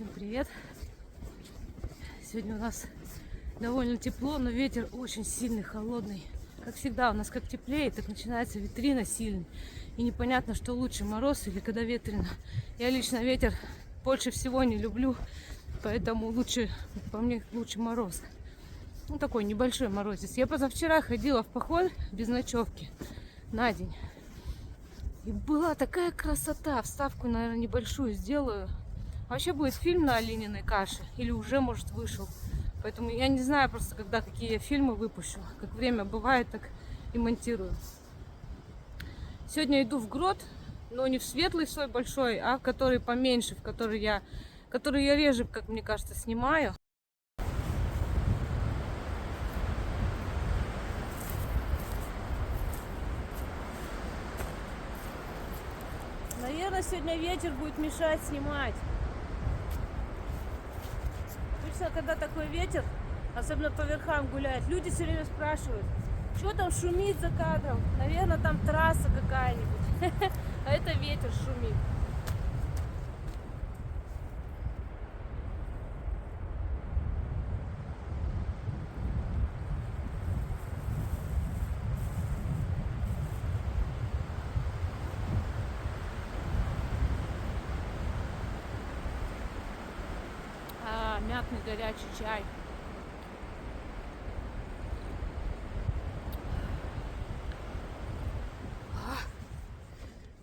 Всем привет! Сегодня у нас довольно тепло, но ветер очень сильный, холодный. Как всегда, у нас как теплее, так начинается ветрина сильный. И непонятно, что лучше, мороз или когда ветрено. Я лично ветер больше всего не люблю, поэтому лучше, по мне, лучше мороз. Ну, такой небольшой морозец. Я позавчера ходила в поход без ночевки на день. И была такая красота. Вставку, наверное, небольшую сделаю. Вообще будет фильм на олениной каше. Или уже, может, вышел. Поэтому я не знаю просто, когда какие я фильмы выпущу. Как время бывает, так и монтирую. Сегодня иду в грот. Но не в светлый свой большой, а в который поменьше. В который я реже, как мне кажется, снимаю. Наверное, сегодня ветер будет мешать снимать. Обычно, когда такой ветер, особенно по верхам гуляет, люди все время спрашивают, что там шумит за кадром. Наверное, там трасса какая-нибудь. А это ветер шумит. Мятный горячий чай.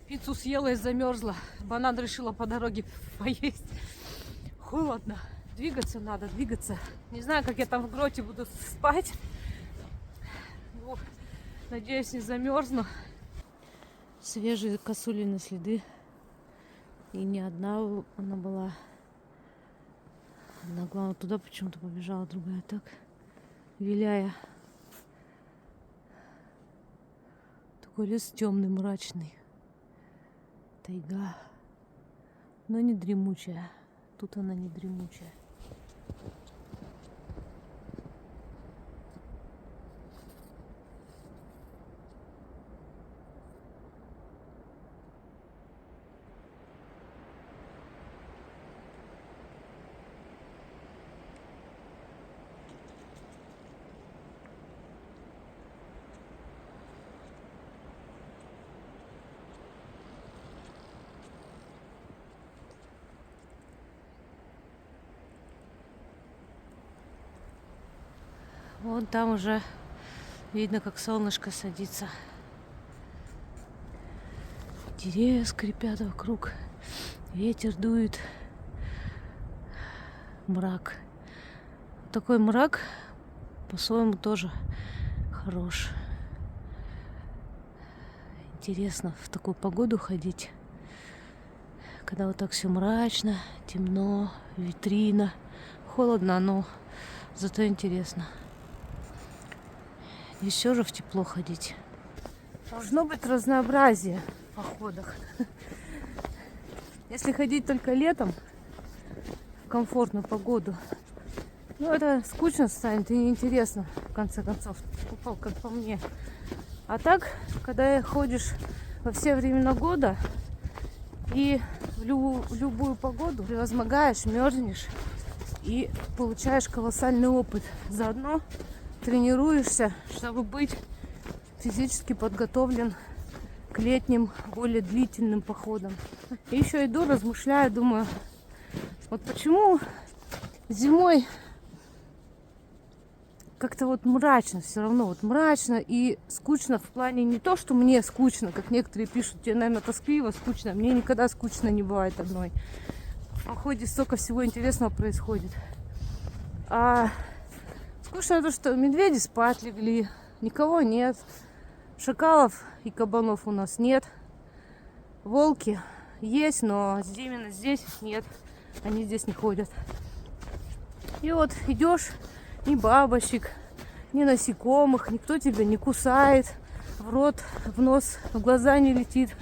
Пиццу съела и замерзла. Банан решила по дороге поесть. Холодно. Двигаться надо, двигаться. Не знаю, как я там в гроте буду спать. Ну, надеюсь, не замерзну. Свежие косулины следы. И не одна она была. Одна, главное, туда почему-то побежала, другая так, виляя. Такой лес темный, мрачный. Тайга. Но не дремучая. Тут она не дремучая. Вон там уже видно, как солнышко садится. Деревья скрипят вокруг. Ветер дует. Мрак. Такой мрак по-своему тоже хорош. Интересно в такую погоду ходить. Когда вот так все мрачно, темно, витрина. Холодно, но зато интересно. И все же в тепло ходить. Должно быть разнообразие в походах. Если ходить только летом, в комфортную погоду, ну это скучно станет и неинтересно, в конце концов, как по мне. А так, когда ходишь во все времена года и в любую погоду, превозмогаешь, мерзнешь и получаешь колоссальный опыт. Заодно тренируешься, чтобы быть физически подготовлен к летним, более длительным походам. И еще иду, размышляю, думаю, вот почему зимой как-то вот мрачно все равно, вот мрачно и скучно в плане не то, что мне скучно, как некоторые пишут, тебе, наверное, тоскливо, скучно. Мне никогда скучно не бывает одной. В походе столько всего интересного происходит. А скучно то, что медведи спать легли, никого нет, шакалов и кабанов у нас нет, волки есть, но именно здесь их нет, они здесь не ходят. И вот идешь, ни бабочек, ни насекомых, никто тебя не кусает, в рот, в нос, в глаза не летит.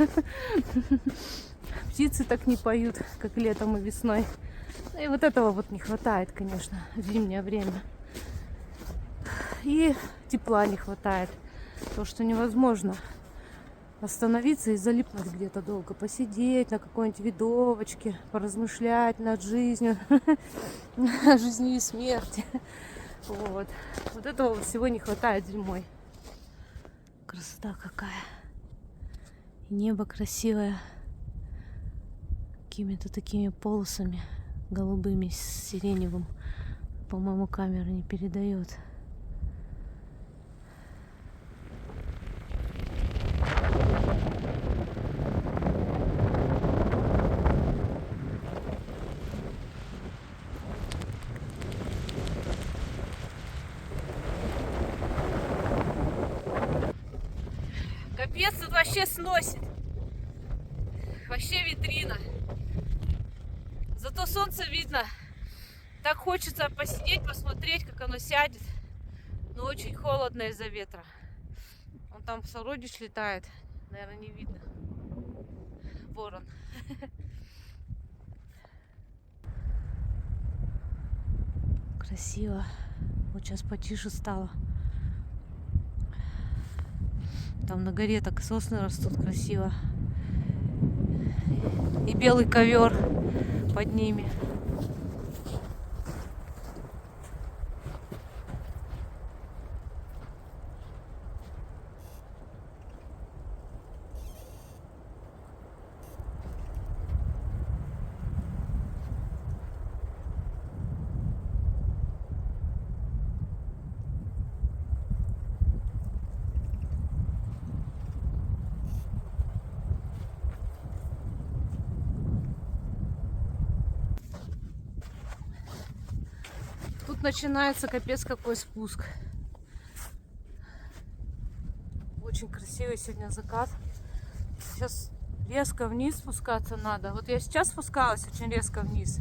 Птицы так не поют, как летом и весной. И вот этого вот не хватает, конечно, в зимнее время. И тепла не хватает. То, что невозможно остановиться и залипнуть где-то долго, посидеть на какой-нибудь видовочке, поразмышлять над жизнью, жизнью и смертью. Вот. Вот этого всего не хватает зимой. Красота какая. И небо красивое. Какими-то такими полосами голубыми с сиреневым. По-моему, камера не передает. Капец, тут вообще сносит. Вообще витрина. Зато солнце видно. Так хочется посидеть, посмотреть, как оно сядет. Но очень холодно из-за ветра. Он там сородич летает. Наверное, не видно. Ворон. Красиво. Вот сейчас потише стало. Там на горе так сосны растут красиво. И белый ковер под ними. Тут начинается капец какой спуск. Очень красивый сегодня закат. Сейчас резко вниз спускаться надо. Вот я сейчас спускалась очень резко вниз.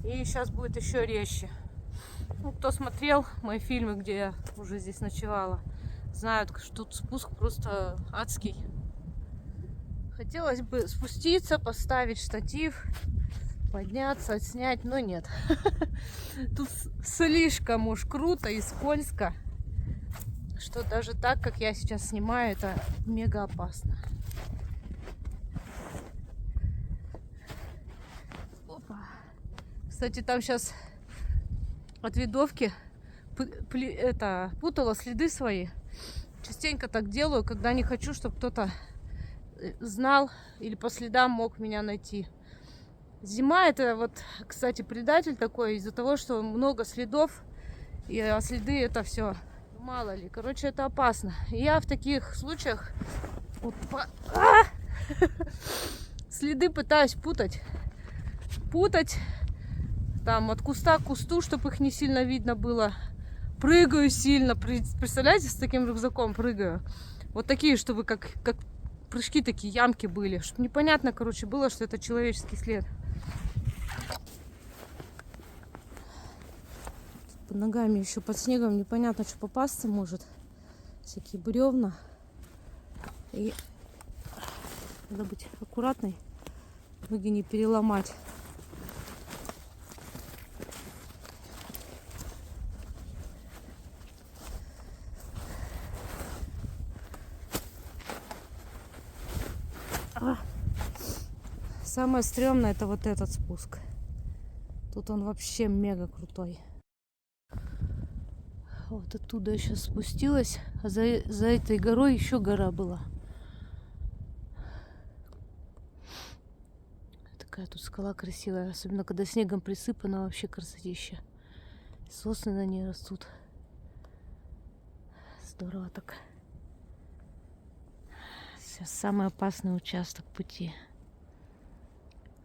И сейчас будет еще резче. Ну, кто смотрел мои фильмы, где я уже здесь ночевала, знают, что тут спуск просто адский. Хотелось бы спуститься, поставить штатив, подняться, отснять, но нет. Тут слишком уж круто и скользко, что даже так, как я сейчас снимаю, это мега опасно. Опа. Кстати, там сейчас от видовки путала следы свои. Частенько так делаю, когда не хочу, чтобы кто-то знал или по следам мог меня найти. Зима — это вот, кстати, предатель такой, из-за того, что много следов, и следы это все, мало ли. Короче, это опасно. И я в таких случаях вот, следы пытаюсь путать там от куста к кусту, чтобы их не сильно видно было. Прыгаю сильно, представляете, с таким рюкзаком прыгаю. Вот такие, чтобы как прыжки, такие ямки были, чтобы непонятно, короче, было, что это человеческий след. Под ногами еще под снегом непонятно, что попасться может. Всякие бревна. И надо быть аккуратной, ноги не переломать. Самое стрёмное — это вот этот спуск. Тут он вообще мега крутой. Вот оттуда я сейчас спустилась, а за этой горой еще гора была. Такая тут скала красивая, особенно когда снегом присыпана, вообще красотища. Сосны на ней растут. Здорово так. Сейчас самый опасный участок пути.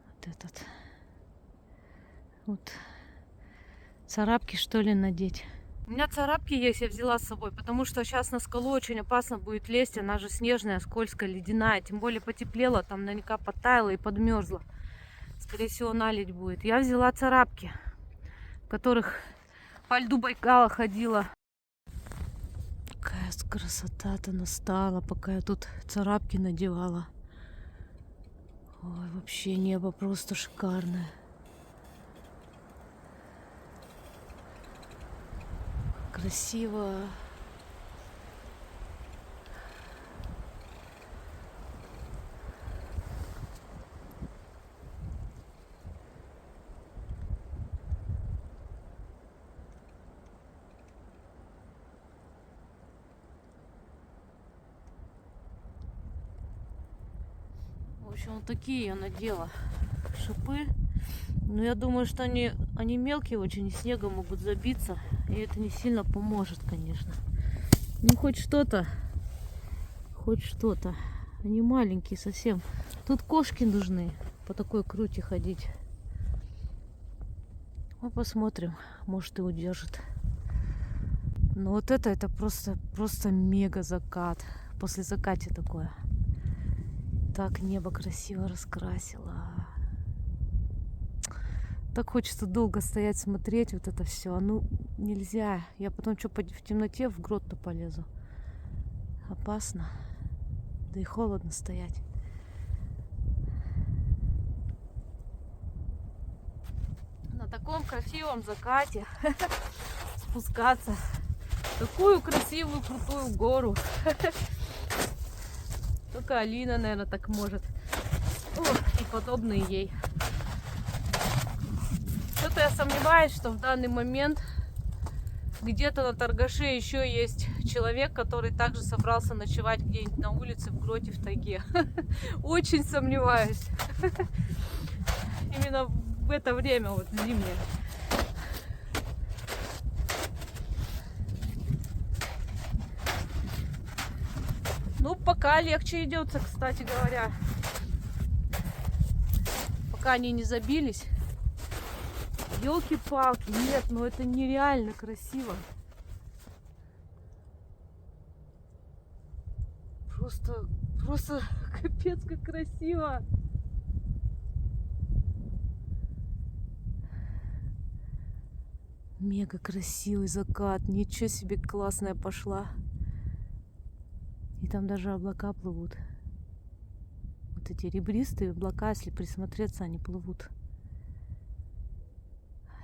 Вот этот. Вот. Царапки, что ли, надеть? У меня царапки есть, я взяла с собой, потому что сейчас на скалу очень опасно будет лезть. Она же снежная, скользкая, ледяная. Тем более потеплело, там наверняка подтаяло и подмерзло. Скорее всего, наледь будет. Я взяла царапки, в которых по льду Байкала ходила. Какая красота-то настала, пока я тут царапки надевала. Ой, вообще небо просто шикарное. Красиво. общем, вот такие я надела шипы. Но я думаю, что они мелкие очень, и снегом могут забиться. И это не сильно поможет, конечно. Ну, хоть что-то. Хоть что-то. Они маленькие совсем. Тут кошки нужны по такой крути ходить. Ну, посмотрим. Может, и удержит. Но вот это просто мега закат. После закате такое. Так небо красиво раскрасило. Так хочется долго стоять, смотреть вот это все. Ну, нельзя. Я потом что, в темноте в грот-то полезу. Опасно. Да и холодно стоять. На таком красивом закате спускаться в такую красивую крутую гору. Только Алина, наверное, так может. И подобные ей. Что-то я сомневаюсь, что в данный момент где-то на торгаше еще есть человек, который также собрался ночевать где-нибудь на улице, в гроте, в тайге. Очень сомневаюсь. Именно в это время, вот зимнее. Ну, пока легче идется, кстати говоря. Пока они не забились. Ёлки-палки, нет, ну это нереально красиво. Просто капец как красиво. Мега красивый закат, ничего себе, классная пошла. И там даже облака плывут. Вот эти ребристые облака, если присмотреться, они плывут.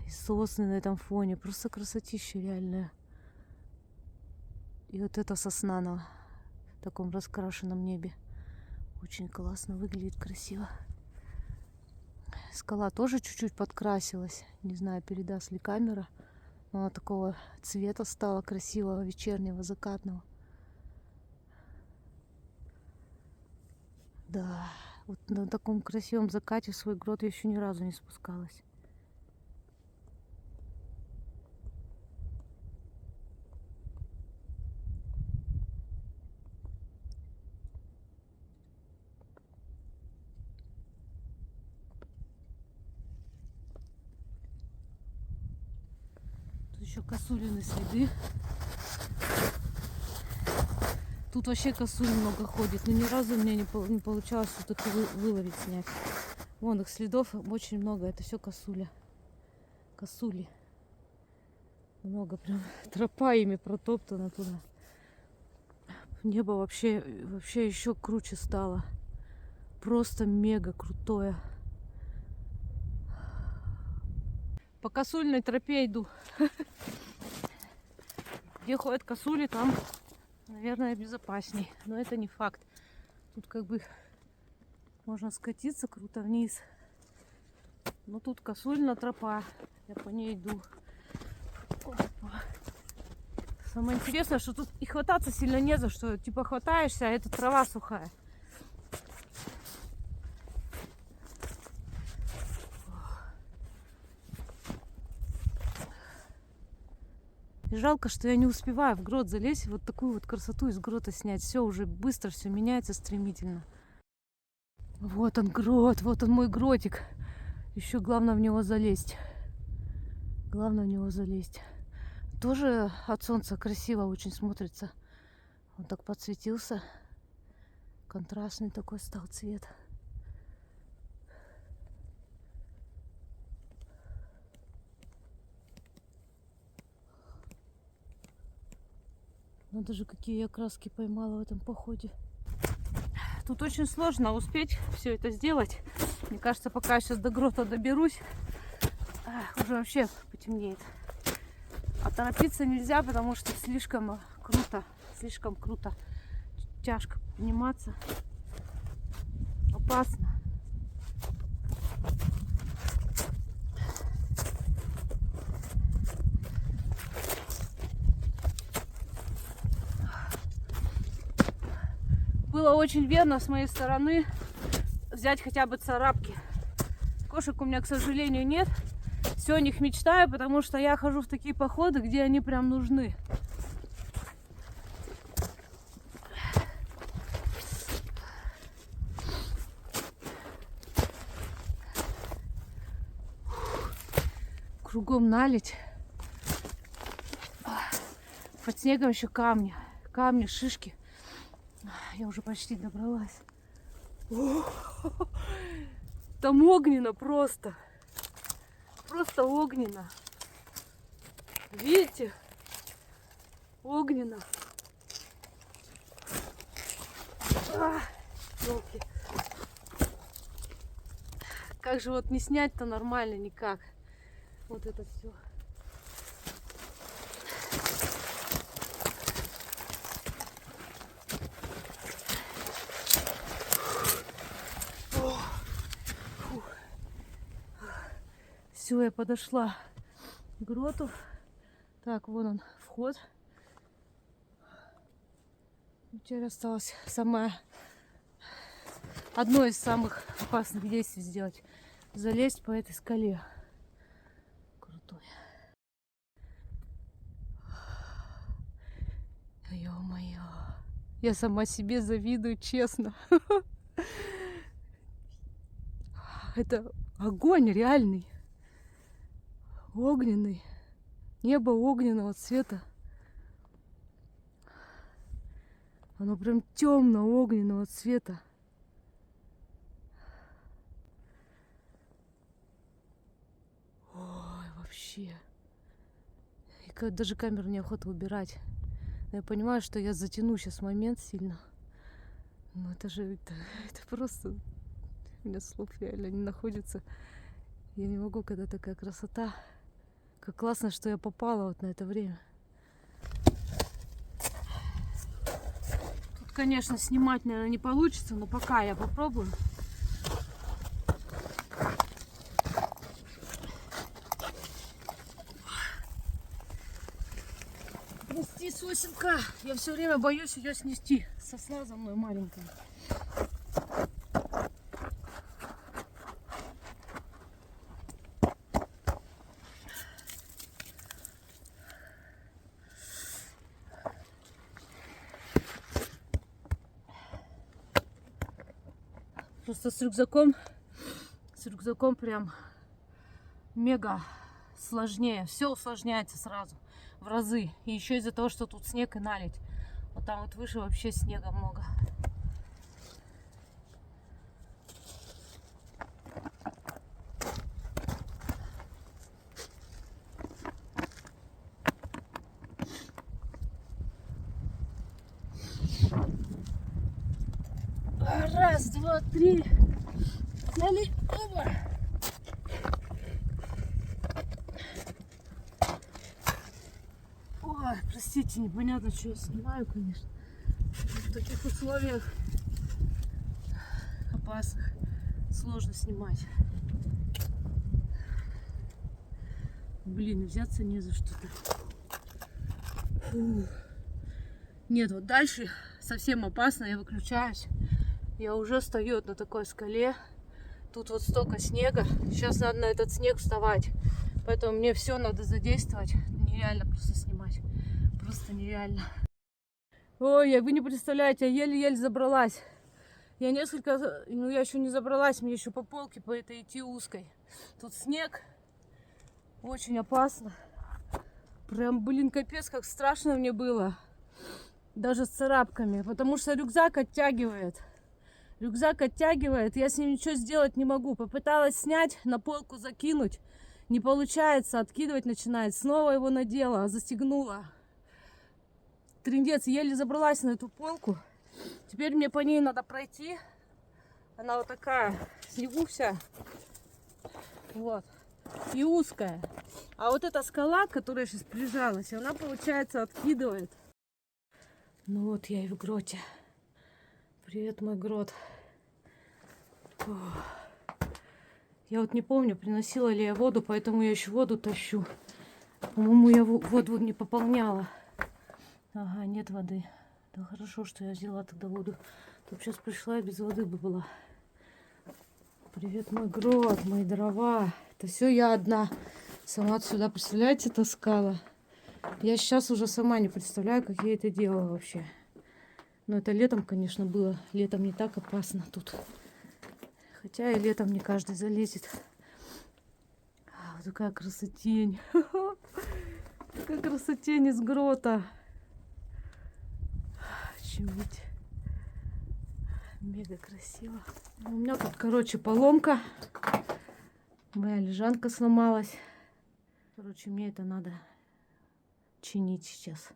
И сосны на этом фоне. Просто красотища реальная. И вот эта сосна на таком раскрашенном небе. Очень классно выглядит, красиво. Скала тоже чуть-чуть подкрасилась. Не знаю, передаст ли камера. Но она такого цвета стала красивого, вечернего, закатного. Да, вот на таком красивом закате в свой грот я еще ни разу не спускалась. Тут еще косулины следы. Тут вообще косуль много ходит, но ни разу у меня не получалось вот их выловить, снять. Вон их следов очень много, это все косуля. Косули. Много прям, тропа ими протоптана туда. Небо вообще еще круче стало. Просто мега крутое. По косульной тропе иду. Где ходят косули, там, наверное, безопасней. Но это не факт. Тут как бы можно скатиться круто вниз. Но тут косульная тропа. Я по ней иду. Опа. Самое интересное, что тут и хвататься сильно не за что. Типа хватаешься, а это трава сухая. И жалко, что я не успеваю в грот залезть, вот такую вот красоту из грота снять. Все уже быстро, все меняется стремительно. Вот он грот, вот он мой гротик. Еще главное в него залезть. Главное в него залезть. Тоже от солнца красиво очень смотрится. Он так подсветился. Контрастный такой стал цвет. Надо же, какие я краски поймала в этом походе. Тут очень сложно успеть все это сделать. Мне кажется, пока я сейчас до грота доберусь, уже вообще потемнеет. А торопиться нельзя, потому что слишком круто. Тяжко подниматься. Опасно. Было очень верно с моей стороны взять хотя бы царапки. Кошек у меня, к сожалению, нет. Все о них мечтаю, потому что я хожу в такие походы, где они прям нужны. Кругом наледь. Под снегом еще камни. Камни, шишки. Я уже почти добралась. Там огненно просто. Просто огненно. Видите? Огненно. Ёлки. Как же вот не снять-то нормально никак. Вот это все. Все, я подошла к гроту. Так, вон он, вход. Теперь осталось одно из самых опасных действий сделать. Залезть по этой скале. Крутой. Ё-моё. Я сама себе завидую, честно. Это огонь реальный. Огненный. Небо огненного цвета. Оно прям темно-огненного цвета. Ой, вообще. И даже камеру неохота убирать. Но я понимаю, что я затяну сейчас момент сильно. Но это же... Это просто... У меня слов реально не находится. Я не могу, когда такая красота. Как классно, что я попала вот на это время. Тут, конечно, снимать, наверное, не получится, но пока я попробую. Прости, сосенка. Я все время боюсь ее снести. Сосна за мной маленькая. Просто с рюкзаком прям мега сложнее. Все усложняется сразу в разы. И еще из-за того, что тут снег и наледь. Вот там вот выше вообще снега много. Раз, два, три. Взяли. Оба. Ой, простите, непонятно, что я снимаю, конечно. В таких условиях опасных сложно снимать. Блин, взяться не за что-то. Нет, вот дальше совсем опасно, я выключаюсь. Я уже стою на такой скале. Тут вот столько снега. Сейчас надо на этот снег вставать. Поэтому мне все надо задействовать. Нереально просто снимать. Просто нереально. Ой, вы не представляете, я еле-еле забралась. Я я еще не забралась, мне еще по полке по этой идти узкой. Тут снег. Очень опасно. Прям, блин, капец, как страшно мне было. Даже с царапками. Потому что рюкзак оттягивает. Рюкзак оттягивает, я с ним ничего сделать не могу. Попыталась снять, на полку закинуть. Не получается, откидывать начинает. Снова его надела, застегнула. Трындец, еле забралась на эту полку. Теперь мне по ней надо пройти. Она вот такая, в снегу вся. Вот. И узкая. А вот эта скала, к которой я сейчас прижалась, она, получается, откидывает. Ну вот я и в гроте. Привет, мой грот. Я вот не помню, приносила ли я воду, поэтому я еще воду тащу. По-моему, я воду не пополняла. Ага, нет воды. Да хорошо, что я взяла тогда воду. Тут сейчас пришла и без воды бы была. Привет, мой грот, мои дрова. Это все я одна сама сюда, представляете, таскала. Я сейчас уже сама не представляю, как я это делала вообще. Но это летом, конечно, было. Летом не так опасно тут. Хотя и летом не каждый залезет. Вот такая красотень. Такая красотень из грота. Чуть. Мега красиво. У меня тут, короче, поломка. Моя лежанка сломалась. Короче, мне это надо чинить сейчас,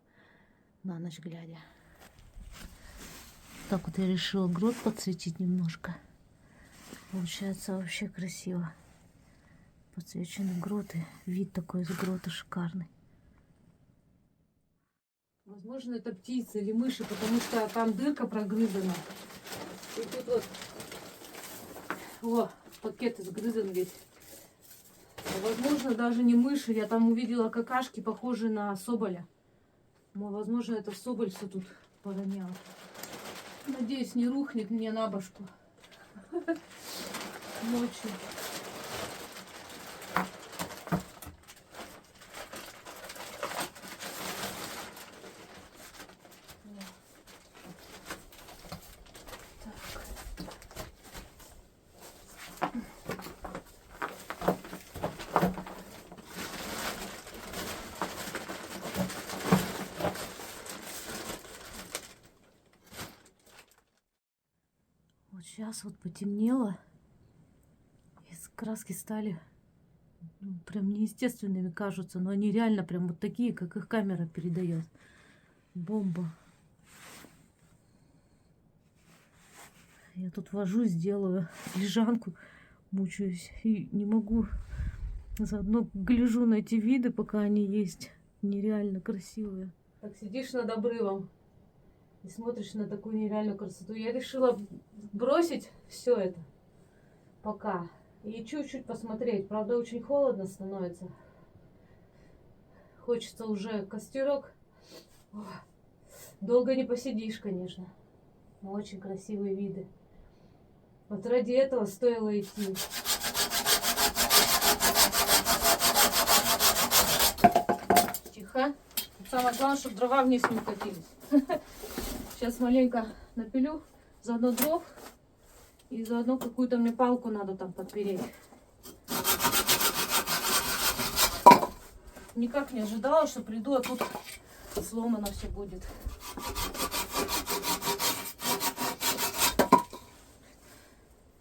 на ночь глядя. Так вот я решила грот подсветить немножко. Получается вообще красиво. Подсвечены гроты. Вид такой из грота шикарный. Возможно, это птицы или мыши, потому что там дырка прогрызана. И тут вот, о, пакет изгрызан весь. Возможно, даже не мыши. Я там увидела какашки, похожие на соболя. Но, возможно, это соболь все тут поронял. Надеюсь, не рухнет мне на башку ночью. Вот сейчас вот потемнело, и краски стали прям неестественными кажутся, но они реально прям вот такие, как их камера передает. Бомба. Я тут вожусь, делаю лежанку, мучаюсь и не могу. Заодно гляжу на эти виды, пока они есть. Нереально красивые. Так сидишь над обрывом и смотришь на такую нереальную красоту. Я решила бросить все это пока и чуть-чуть посмотреть. Правда, очень холодно становится. Хочется уже костерок. Долго не посидишь, конечно. Но очень красивые виды. Вот ради этого стоило идти. Тихо. Самое главное, чтобы дрова вниз не укатились. Сейчас маленько напилю, заодно дров, и заодно какую-то мне палку надо там подпереть. Никак не ожидала, что приду, а тут сломано все будет.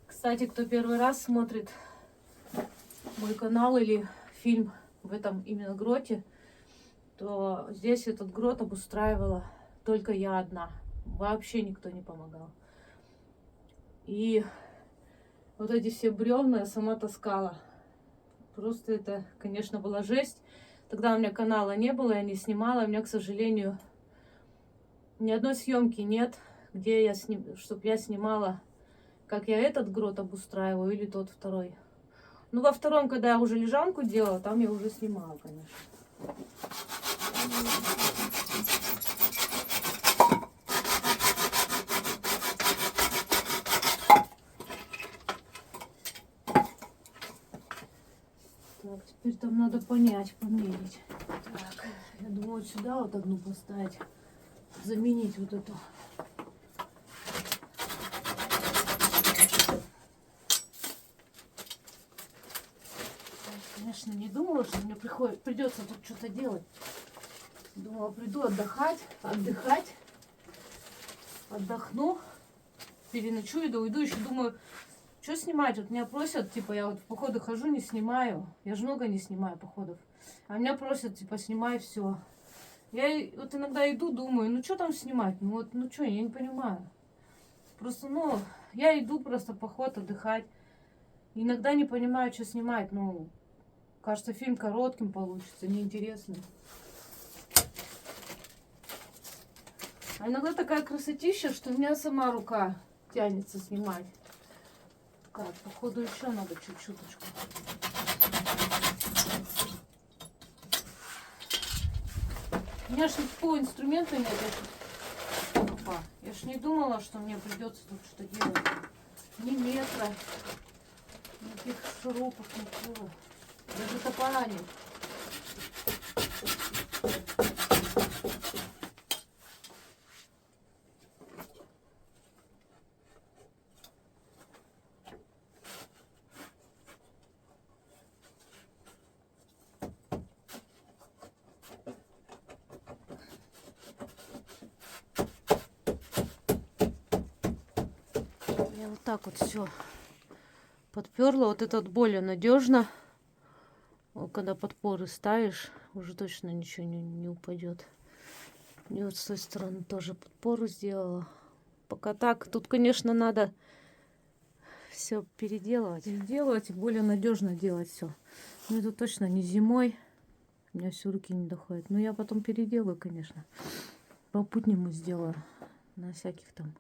Кстати, кто первый раз смотрит мой канал или фильм в этом именно гроте, то здесь этот грот обустраивала только я одна. Вообще никто не помогал. И вот эти все бревна я сама таскала. Просто это, конечно, была жесть. Тогда у меня канала не было, я не снимала. У меня, к сожалению, ни одной съемки нет, где я чтобы я снимала, как я этот грот обустраиваю или тот второй. Ну, во втором, когда я уже лежанку делала, там я уже снимала, конечно. Так, теперь там надо понять, померить. Так, я думаю, вот сюда вот одну поставить, заменить вот эту. Конечно, не думала, что мне придется тут что-то делать. Думала, приду отдыхать, отдохну, переночую, да уйду. Еще думаю, что снимать? Вот меня просят, типа, я вот в походы хожу, не снимаю. Я же много не снимаю походов. А меня просят, типа, снимай все. Я вот иногда иду, думаю, ну что там снимать? Ну вот, ну что, я не понимаю. Просто, ну, я иду просто в поход отдыхать. Иногда не понимаю, что снимать. Ну, кажется, фильм коротким получится, неинтересным. А иногда такая красотища, что у меня сама рука тянется снимать. Так, походу еще надо чуть-чуточку. У меня ж никакого инструмента нет. Я ж не думала, что мне придется тут что-то делать. Ни метра. Никаких шурупов, ничего. Даже топора нет. Я вот так вот все подперла. Вот это вот более надежно. Когда подпоры ставишь, уже точно ничего не упадет. И вот с той стороны тоже подпору сделала. Пока так. Тут, конечно, надо все переделывать. Переделывать и более надежно делать все. Но это точно не зимой. У меня все руки не доходят. Но я потом переделаю, конечно. Попутнему сделаю. На всяких там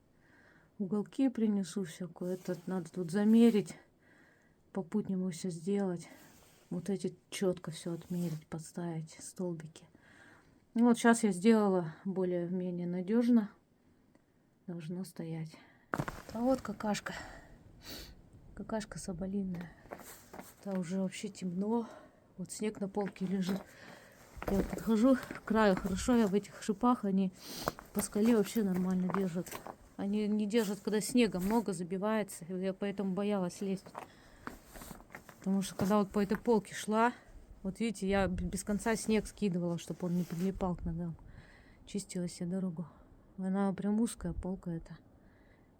уголки принесу всякую. Это надо тут замерить. Попутнему все сделать. Вот эти четко все отмерить, подставить столбики. Ну, вот сейчас я сделала более-менее надежно. Должно стоять. А вот какашка. Какашка соболиная. Там уже вообще темно. Вот снег на полке лежит. Я подхожу к краю. Хорошо, я в этих шипах, они по скале вообще нормально держат. Они не держат, когда снега много забивается. Я поэтому боялась лезть. Потому что когда вот по этой полке шла, вот видите, я без конца снег скидывала, чтобы он не прилипал к ногам. Чистила себе дорогу. Она прям узкая полка эта.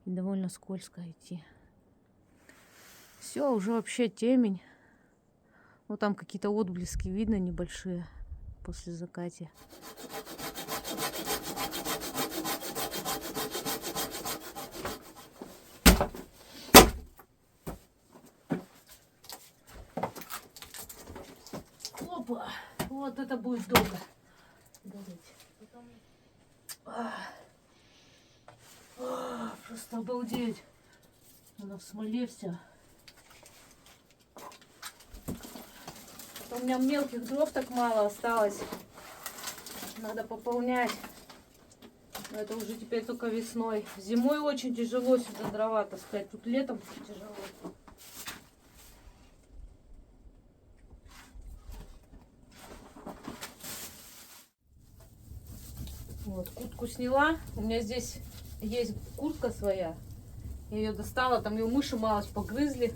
И довольно скользко идти. Все, уже вообще темень. Вот там какие-то отблески видно небольшие после закатия. Опа! Вот это будет долго гореть. Просто обалдеть. Она в смоле вся. У меня мелких дров так мало осталось. Надо пополнять. Но это уже теперь только весной. Зимой очень тяжело сюда дрова таскать. Тут летом тяжело. Вот, куртку сняла. У меня здесь есть куртка своя. Я ее достала. Там ее мыши малость погрызли.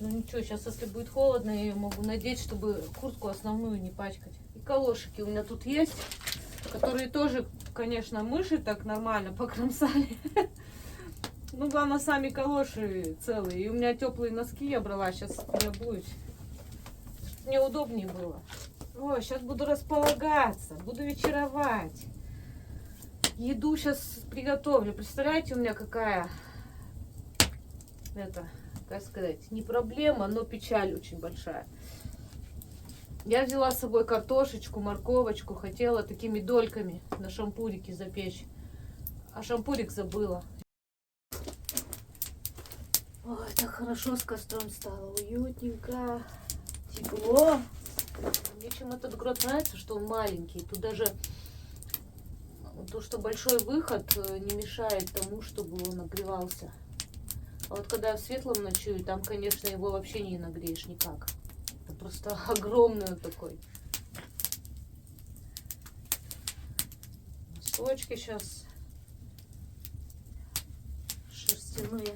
Ну ничего, сейчас, если будет холодно, я ее могу надеть, чтобы куртку основную не пачкать. И калошики у меня тут есть, которые тоже, конечно, мыши так нормально покромсали. Ну, главное, сами калоши целые. И у меня теплые носки я брала, сейчас переобуюсь. Мне удобнее было. Ой, сейчас буду располагаться, буду вечеровать. Еду сейчас приготовлю. Представляете, у меня какая... Это... как сказать, не проблема, но печаль очень большая. Я взяла с собой картошечку, морковочку, хотела такими дольками на шампурике запечь. А шампурик забыла. Ой, так хорошо с костром стало, уютненько, тепло. Мне чем этот грот нравится, что он маленький. Тут даже то, что большой выход, не мешает тому, чтобы он нагревался. А вот когда в светлом ночую, там, конечно, его вообще не нагреешь никак. Это просто огромный такой. Носочки сейчас шерстяные.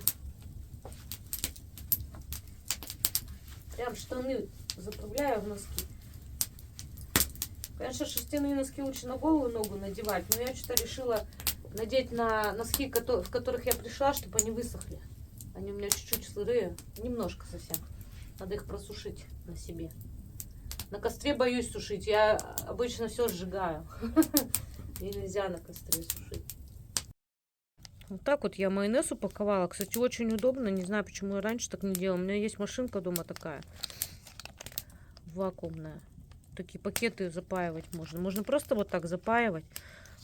Прям штаны заправляю в носки. Конечно, шерстяные носки лучше на голую ногу надевать, но я что-то решила надеть на носки, в которых я пришла, чтобы они высохли. Они у меня чуть-чуть сырые, немножко совсем. Надо их просушить на себе. На костре боюсь сушить. Я обычно все сжигаю. И нельзя на костре сушить. Вот так вот я майонез упаковала. Кстати, очень удобно. Не знаю, почему я раньше так не делала. У меня есть машинка дома такая. Вакуумная. Такие пакеты запаивать можно. Можно просто вот так запаивать.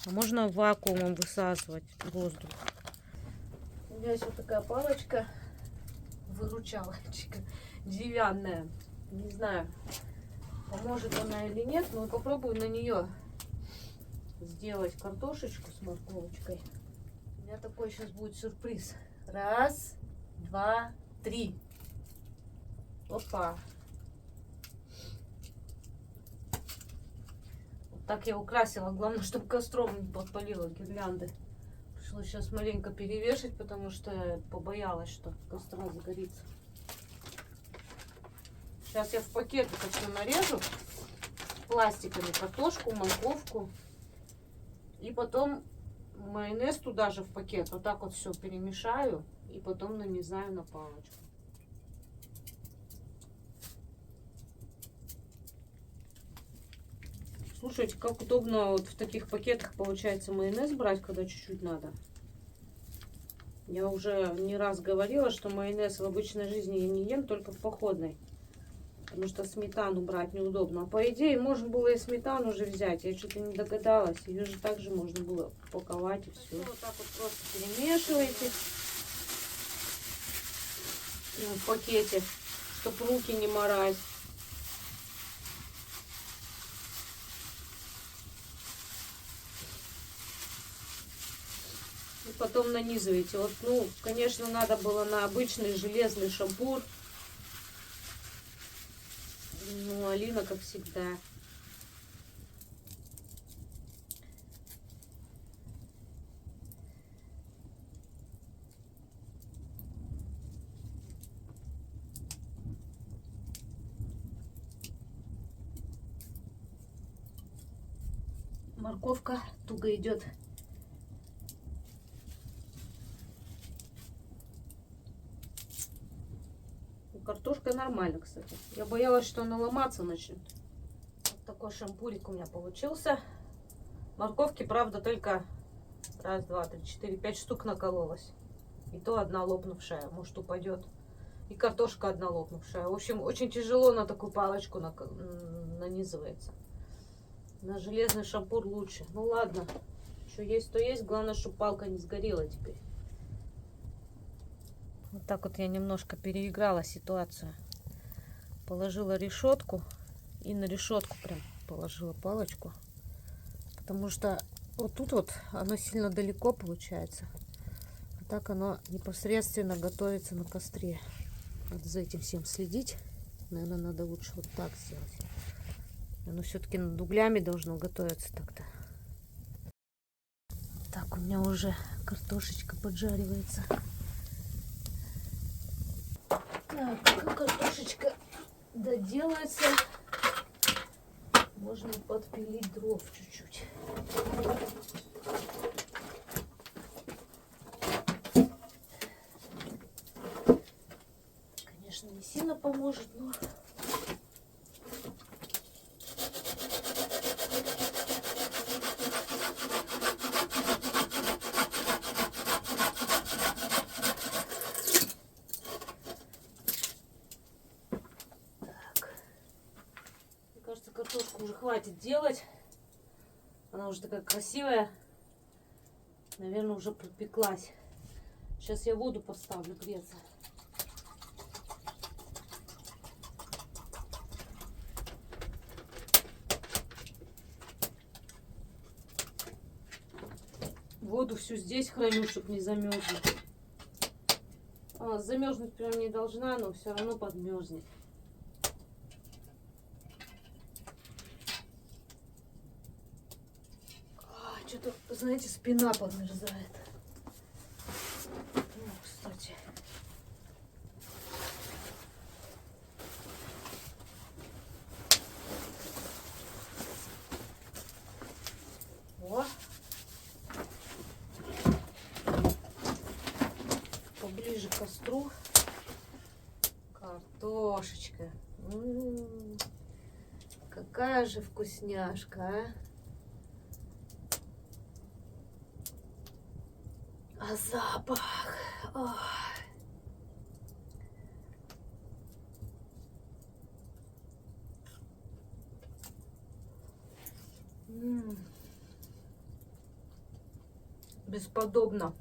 А можно вакуумом высасывать воздух. У меня есть вот такая палочка, выручалочка, деревянная. Не знаю, поможет она или нет, но попробую на нее сделать картошечку с морковочкой. У меня такой сейчас будет сюрприз. Раз, два, три. Опа. Вот так я украсила. Главное, чтобы костром не подпалила гирлянды. Пришлось сейчас маленько перевешать, потому что побоялась, что костра загорится. Сейчас я в пакет это все нарежу пластиками, картошку, морковку. И потом майонез туда же в пакет. Вот так вот все перемешаю и потом нанизаю на палочку. Слушайте, как удобно вот в таких пакетах получается майонез брать, когда чуть-чуть надо. Я уже не раз говорила, что майонез в обычной жизни я не ем, только в походной. Потому что сметану брать неудобно. А по идее, можно было и сметану уже взять. Я что-то не догадалась. Ее же также можно было упаковать и все. Вот так вот просто перемешиваете в пакете, чтобы руки не морать. И потом нанизываете. Вот, ну, конечно, надо было на обычный железный шампур. Ну, Алина, как всегда. Морковка туго идет. Картошка нормально, кстати. Я боялась, что она ломаться начнет. Вот такой шампурик у меня получился. Морковки, правда, только раз, два, три, четыре, 5 штук накололась. И то одна лопнувшая, может, упадет. И картошка одна лопнувшая. В общем, очень тяжело на такую палочку нанизывается. На железный шампур лучше. Ну ладно, что есть, то есть. Главное, чтобы палка не сгорела теперь. Вот так вот я немножко переиграла ситуацию. Положила решетку и на решетку прям положила палочку. Потому что вот тут вот оно сильно далеко получается. А так оно непосредственно готовится на костре. Надо за этим всем следить. Наверное, надо лучше вот так сделать. Оно все-таки над углями должно готовиться так-то. Так, у меня уже картошечка поджаривается. Так, пока картошечка доделается, можно подпилить дров чуть-чуть. Конечно, не сильно поможет, но... Кажется, картошку уже хватит делать. Она уже такая красивая. Наверное, уже пропеклась. Сейчас я воду поставлю греться. Воду всю здесь храню, чтобы не замерзнуть. Замерзнуть прям не должна, но все равно подмерзнет. Что-то, знаете, спина подмерзает. Ну, кстати. О! Поближе к костру. Картошечка. Какая же вкусняшка, а? А запах. Ой. Бесподобно.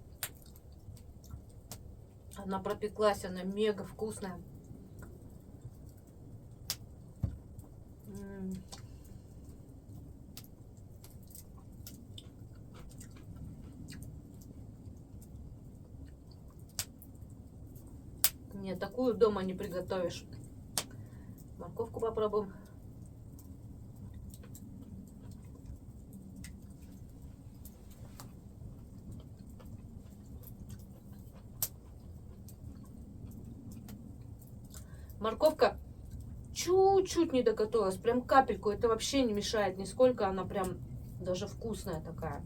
Она пропеклась, она мега вкусная. Нет, такую дома не приготовишь. Морковку попробуем. Морковка чуть-чуть не доготовилась, прям капельку. Это вообще не мешает нисколько, она прям даже вкусная такая.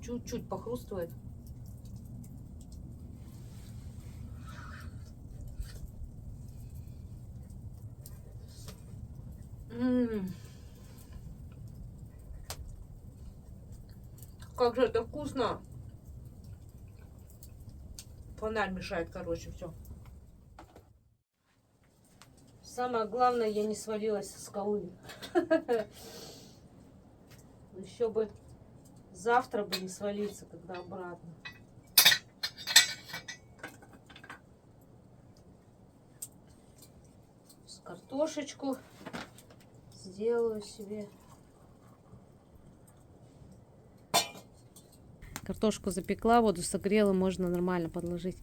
Чуть-чуть похрустывает. Как же это вкусно! Фонарь мешает, короче, все. Самое главное, я не свалилась со скалы. Еще бы завтра бы не свалиться, когда обратно. С картошечку сделаю себе. Картошку запекла, воду согрела, можно нормально подложить.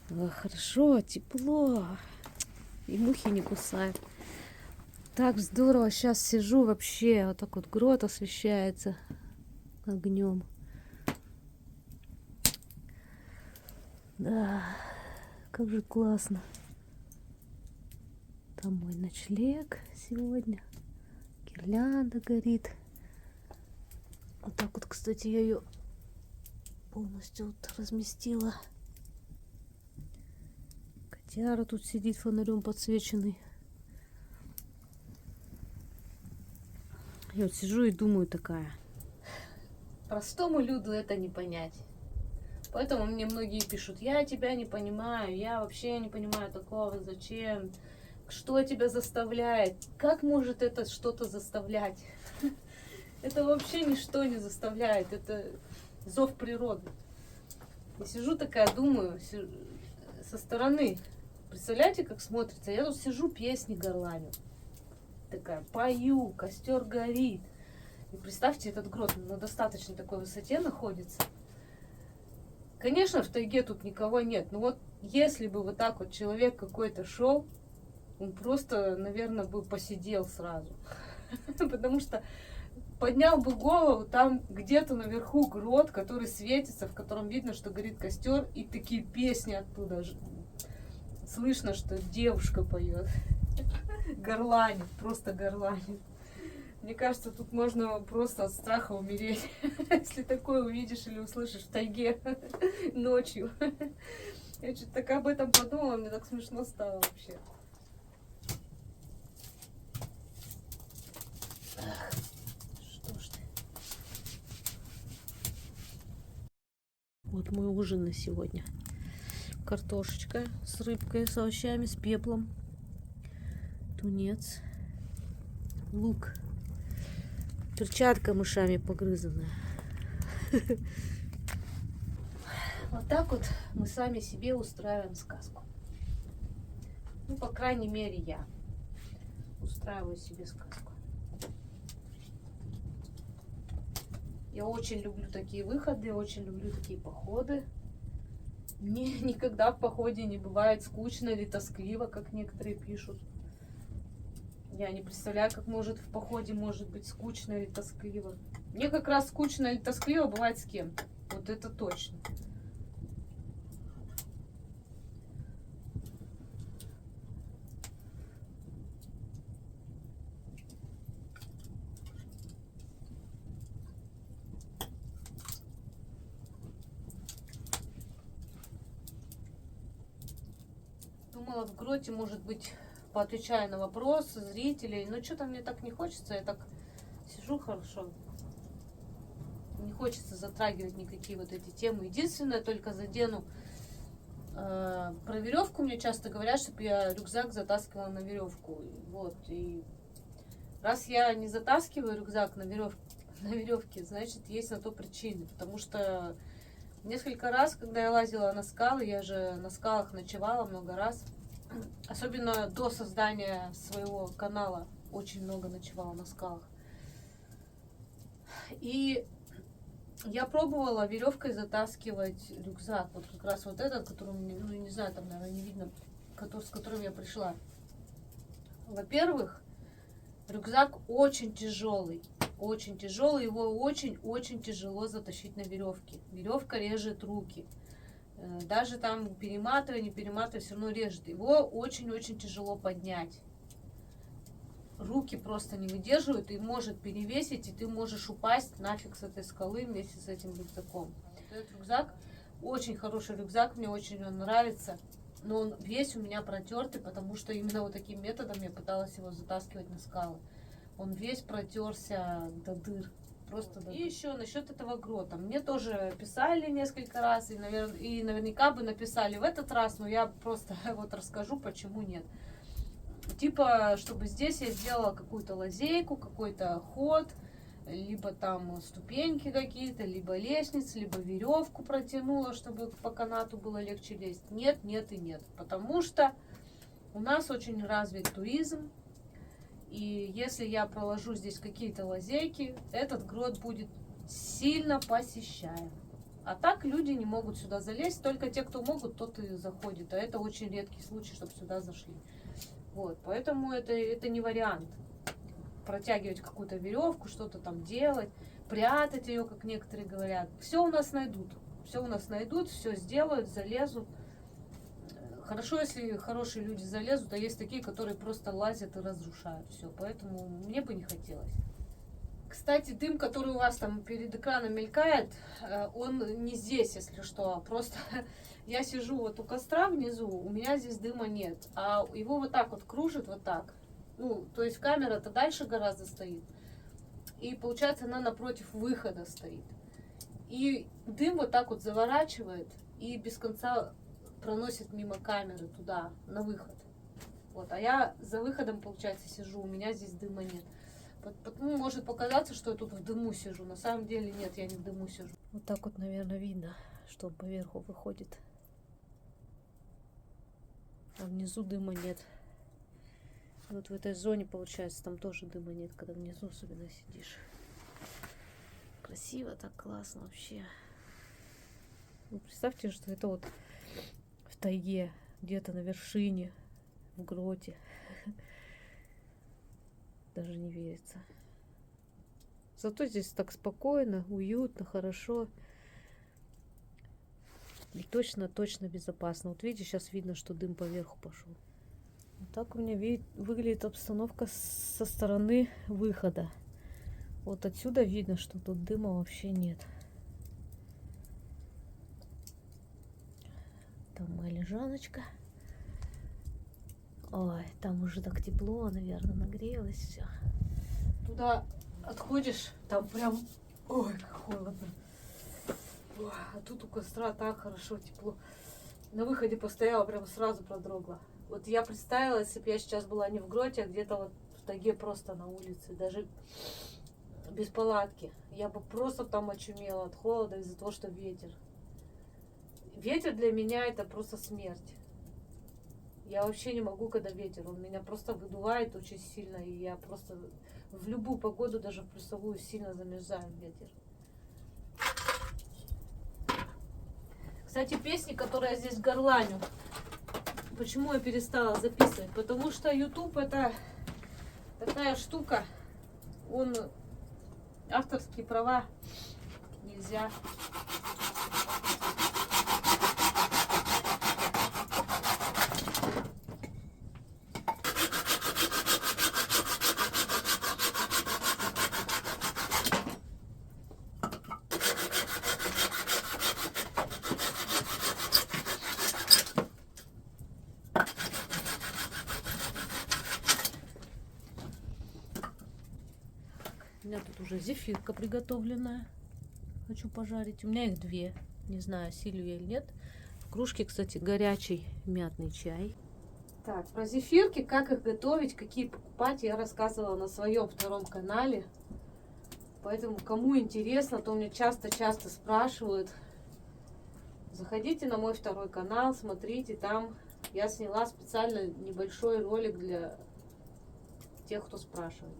Хорошо, тепло. И мухи не кусают. Так здорово. Сейчас сижу вообще. Вот так вот грот освещается огнем. Да, как же классно. Там мой ночлег сегодня. Гирлянда горит. Вот так вот, кстати, я ее полностью вот разместила. Котяра тут сидит фонарем подсвеченный. Я вот сижу и думаю такая. Простому люду это не понять. Поэтому мне многие пишут: я тебя не понимаю, я вообще не понимаю такого, зачем, что тебя заставляет, как может это что-то заставлять? Это вообще ничто не заставляет, это зов природы. И сижу такая, думаю, со стороны, представляете, как смотрится? Я тут сижу, песни горланю. Такая, пою, костер горит. И представьте, этот грот на достаточно такой высоте находится. Конечно, в тайге тут никого нет. Но вот если бы вот так вот человек какой-то шел, он просто, наверное, бы посидел сразу. Потому что поднял бы голову, там где-то наверху грот, который светится, в котором видно, что горит костер, и такие песни оттуда. Слышно, что девушка поет. Горланит, просто горланит. Мне кажется, тут можно просто от страха умереть, если такое увидишь или услышишь в тайге ночью. Я что-то так об этом подумала, мне так смешно стало вообще. Ах, что ж ты. Вот мой ужин на сегодня. Картошечка с рыбкой, с овощами, с пеплом. Тунец. Лук. Перчатка мышами погрызанная. Вот так вот мы сами себе устраиваем сказку. Ну, по крайней мере, я устраиваю себе сказку. Я очень люблю такие выходы, очень люблю такие походы. Мне никогда в походе не бывает скучно или тоскливо, как некоторые пишут. Я не представляю, как может в походе может быть скучно или тоскливо. Мне как раз скучно или тоскливо бывает с кем-то. Вот это точно. Думала, в гроте, может быть, поотвечаю на вопросы зрителей. Но что-то мне так не хочется. Я так сижу хорошо. Не хочется затрагивать никакие вот эти темы. Единственное, только задену про веревку. Мне часто говорят, чтобы я рюкзак затаскивала на веревку. Вот. И раз я не затаскиваю рюкзак на веревке, значит, есть на то причины. Потому что несколько раз, когда я лазила на скалы, я же на скалах ночевала много раз. Особенно до создания своего канала очень много ночевала на скалах. И я пробовала веревкой затаскивать рюкзак. Вот как раз вот этот, который, ну не знаю, там, наверное, не видно, с которым я пришла. Во-первых, рюкзак очень тяжелый. Очень тяжелый, его очень-очень тяжело затащить на веревке. Веревка режет руки. Даже там перематывая, не перематывая, все равно режет. Его очень-очень тяжело поднять. Руки просто не выдерживают, и может перевесить, и ты можешь упасть нафиг с этой скалы вместе с этим рюкзаком. Этот рюкзак очень хороший рюкзак, мне очень он нравится, но он весь у меня протертый, потому что именно вот таким методом я пыталась его затаскивать на скалы. Он весь протерся до дыр. Просто до дыр. И еще насчет этого грота. Мне тоже писали несколько раз, и наверняка бы написали в этот раз, но я просто вот расскажу, почему нет. Типа, чтобы здесь я сделала какую-то лазейку, какой-то ход, либо там ступеньки какие-то, либо лестницы, либо веревку протянула, чтобы по канату было легче лезть. Нет, нет и нет. Потому что у нас очень развит туризм. И если я проложу здесь какие-то лазейки, этот грот будет сильно посещаем. А так люди не могут сюда залезть. Только те, кто могут, тот и заходит. А это очень редкий случай, чтобы сюда зашли. Вот, поэтому это не вариант. Протягивать какую-то веревку, что-то там делать, прятать ее, как некоторые говорят. Все у нас найдут. Все у нас найдут, все сделают, залезут. Хорошо, если хорошие люди залезут, а есть такие, которые просто лазят и разрушают все. Поэтому мне бы не хотелось. Кстати, дым, который у вас там перед экраном мелькает, он не здесь, если что. Просто я сижу вот у костра внизу, у меня здесь дыма нет. А его вот так вот кружит, вот так. Ну, то есть камера-то дальше гораздо стоит. И получается, она напротив выхода стоит. И дым вот так вот заворачивает и без конца проносит мимо камеры туда, на выход. Вот, а я за выходом, получается, сижу, у меня здесь дыма нет. Ну, может показаться, что я тут в дыму сижу. На самом деле нет, я не в дыму сижу. Вот так вот, наверное, видно, что он поверху выходит. А внизу дыма нет. Вот в этой зоне, получается, там тоже дыма нет, когда внизу особенно сидишь. Красиво, так классно вообще. Ну, представьте, что это вот в тайге, где-то на вершине, в гроте. Даже не верится. Зато здесь так спокойно, уютно, хорошо. И точно безопасно. Вот видите, сейчас видно, что дым поверху пошел. Вот так у меня выглядит обстановка со стороны выхода. Вот отсюда видно, что тут дыма вообще нет. Там моя лежаночка. Ой, там уже так тепло, наверное, нагрелось все. Туда отходишь, там прям, ой, как холодно. Ой, а тут у костра так хорошо, тепло. На выходе постояла, прям сразу продрогла. Вот я представила, если бы я сейчас была не в гроте, а где-то вот в тайге просто на улице, даже без палатки. Я бы просто там очумела от холода из-за того, что ветер. Ветер для меня это просто смерть. Я вообще не могу, когда ветер. Он меня просто выдувает очень сильно. И я просто в любую погоду, даже в плюсовую, сильно замерзаю ветер. Кстати, песни, которые я здесь горланю, почему я перестала записывать? Потому что YouTube это такая штука. Он авторские права нельзя. У меня тут уже зефирка приготовленная. Хочу пожарить. У меня их две. Не знаю, силю я или нет. В кружке, кстати, горячий мятный чай. Так, про зефирки, как их готовить, какие покупать, я рассказывала на своем втором канале. Поэтому, кому интересно, то меня часто спрашивают. Заходите на мой второй канал, смотрите, там я сняла специально небольшой ролик для тех, кто спрашивает.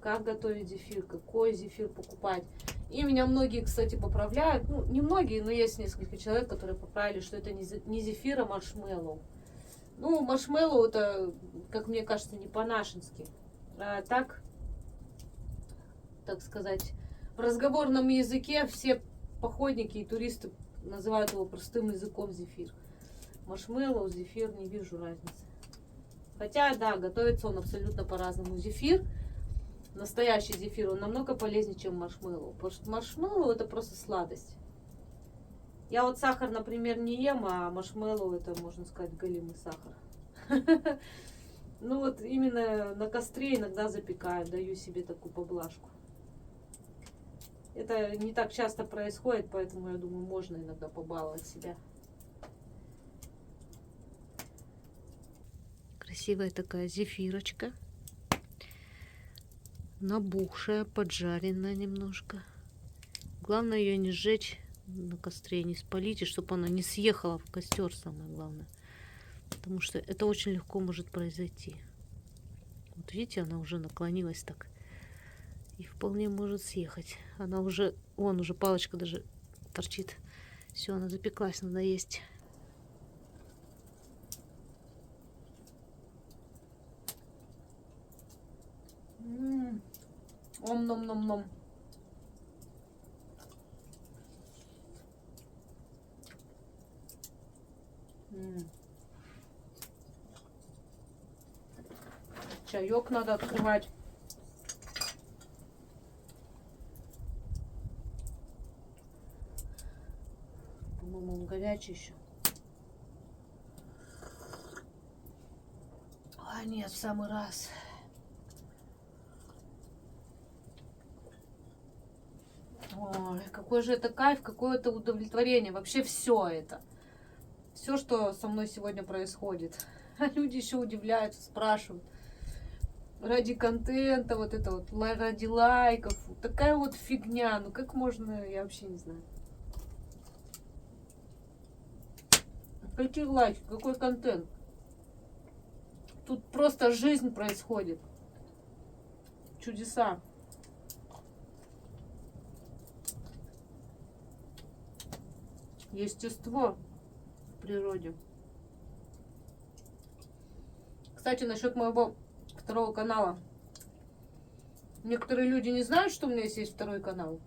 Как готовить зефир, какой зефир покупать. И меня многие, кстати, поправляют. Ну, не многие, но есть несколько человек, которые поправили, что это не зефир, а маршмеллоу. Ну, маршмеллоу это, как мне кажется, не по-нашенски. А так сказать, в разговорном языке все походники и туристы называют его простым языком зефир. Маршмеллоу, зефир, не вижу разницы. Хотя, да, готовится он абсолютно по-разному. Зефир, настоящий зефир, он намного полезнее, чем маршмеллоу. Потому что маршмеллоу это просто сладость. Я вот сахар, например, не ем, а маршмеллоу это, можно сказать, галимый сахар. Ну вот именно на костре иногда запекаю, даю себе такую поблажку. Это не так часто происходит, поэтому я думаю, можно иногда побаловать себя. Красивая такая зефирочка. Набухшая, поджаренная немножко. Главное ее не сжечь на костре, не спалить, и чтобы она не съехала в костер, самое главное. Потому что это очень легко может произойти. Вот видите, она уже наклонилась так. И вполне может съехать. Она уже, вон уже палочка даже торчит. Все, она запеклась, надо есть. Ом-ном-ном-ном. Чаек надо открывать. По-моему, он горячий еще. А нет, в самый раз. Ой, какой же это кайф, какое это удовлетворение. Вообще все это. Все, что со мной сегодня происходит. А люди еще удивляются, спрашивают. Ради контента, вот это вот, ради лайков. Такая вот фигня. Ну как можно, я вообще не знаю. Какие лайки, какой контент? Тут просто жизнь происходит. Чудеса. Естество в природе. Кстати, насчет моего второго канала. Некоторые люди не знают, что у меня есть второй канал.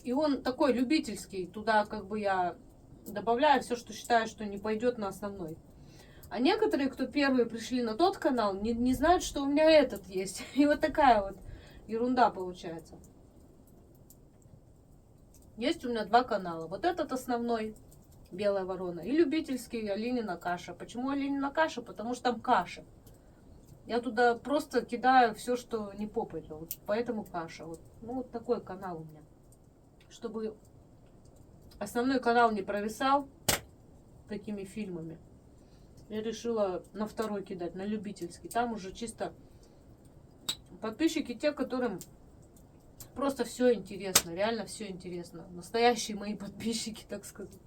И он такой любительский. Туда как бы я добавляю все, что считаю, что не пойдет на основной. А некоторые, кто первые пришли на тот канал, не знают, что у меня этот есть. И вот такая вот ерунда получается. Есть у меня два канала. Вот этот основной, Белая ворона, и любительский Оленина каша. Почему Оленина каша? Потому что там каша. Я туда просто кидаю все, что не попадет. Вот поэтому каша. Вот. Ну, вот такой канал у меня. Чтобы основной канал не провисал такими фильмами, я решила на второй кидать, на любительский. Там уже чисто подписчики, те, которым просто все интересно, реально все интересно. Настоящие мои подписчики, так сказать.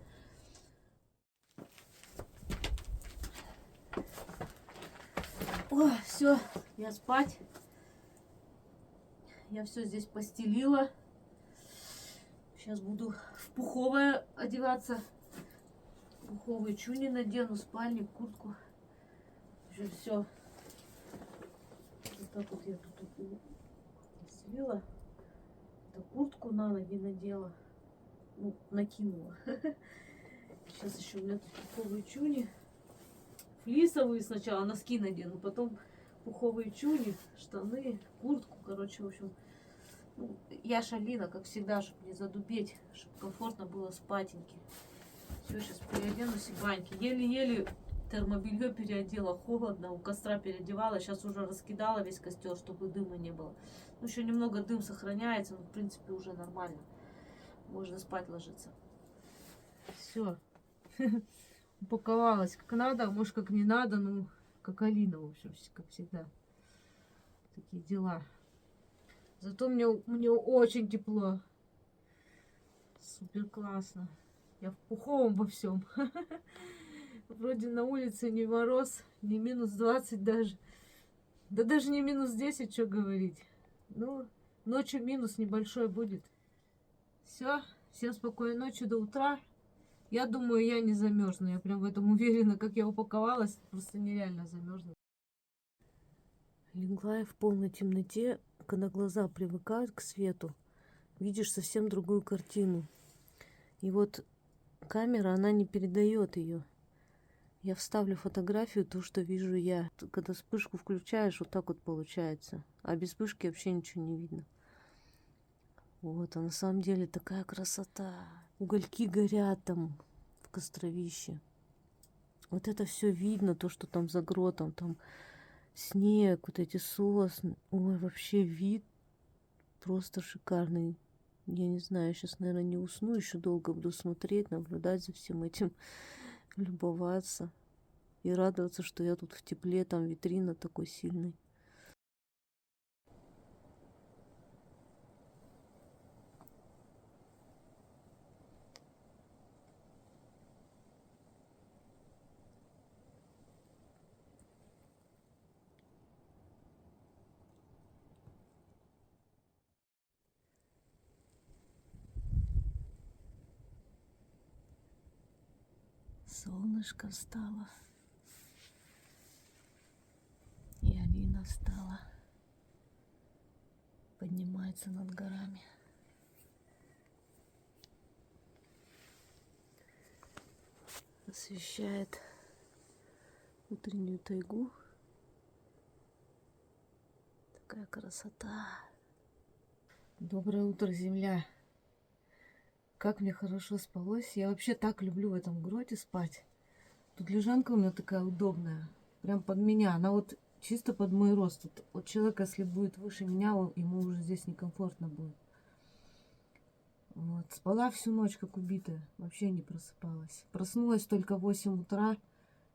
Ой, все, я спать. Я все здесь постелила. Сейчас буду в пуховое одеваться. Пуховые чуни надену, спальник, куртку. Уже все. Вот так вот я тут постелила. Это куртку на ноги надела. Ну, накинула. Сейчас еще у меня тут пуховые чуни. Флисовые сначала, носки надену, потом пуховые чуни, штаны, куртку, короче, в общем. Ну, я Шалина, как всегда, чтобы не задубеть, чтобы комфортно было спатеньки. Все, сейчас переоденусь и баньки. Еле-еле термобелье переодела, холодно, у костра переодевала, сейчас уже раскидала весь костер, чтобы дыма не было. Ну, еще немного дым сохраняется, но в принципе уже нормально. Можно спать ложиться. Все. Упаковалась как надо, а может как не надо, ну как Алина, в общем, как всегда. Такие дела. Зато мне очень тепло. Супер классно. Я в пуховом во всем. Вроде на улице не мороз, не минус 20 даже. Да даже не минус 10, что говорить. Ну, ночью минус небольшой будет. Все, всем спокойной ночи, до утра. Я думаю, я не замерзну. Я прям в этом уверена, как я упаковалась. Просто нереально замерзну. Легла я в полной темноте, когда глаза привыкают к свету, видишь совсем другую картину. И вот камера, она не передает ее. Я вставлю фотографию, то, что вижу я. Когда вспышку включаешь, вот так вот получается. А без вспышки вообще ничего не видно. Вот, а на самом деле такая красота. Угольки горят там в костровище. Вот это все видно, то, что там за гротом, там снег, вот эти сосны. Ой, вообще вид просто шикарный. Я не знаю, сейчас, наверное, не усну, еще долго буду смотреть, наблюдать за всем этим, любоваться и радоваться, что я тут в тепле, там витрина такой сильный. Солнышко встало. И Алина встала. Поднимается над горами. Освещает утреннюю тайгу. Такая красота. Доброе утро, земля. Как мне хорошо спалось. Я вообще так люблю в этом гроте спать. Тут лежанка у меня такая удобная. Прям под меня. Она вот чисто под мой рост. Вот человек, если будет выше меня, ему уже здесь некомфортно будет. Вот. Спала всю ночь, как убитая. Вообще не просыпалась. Проснулась только в 8 утра.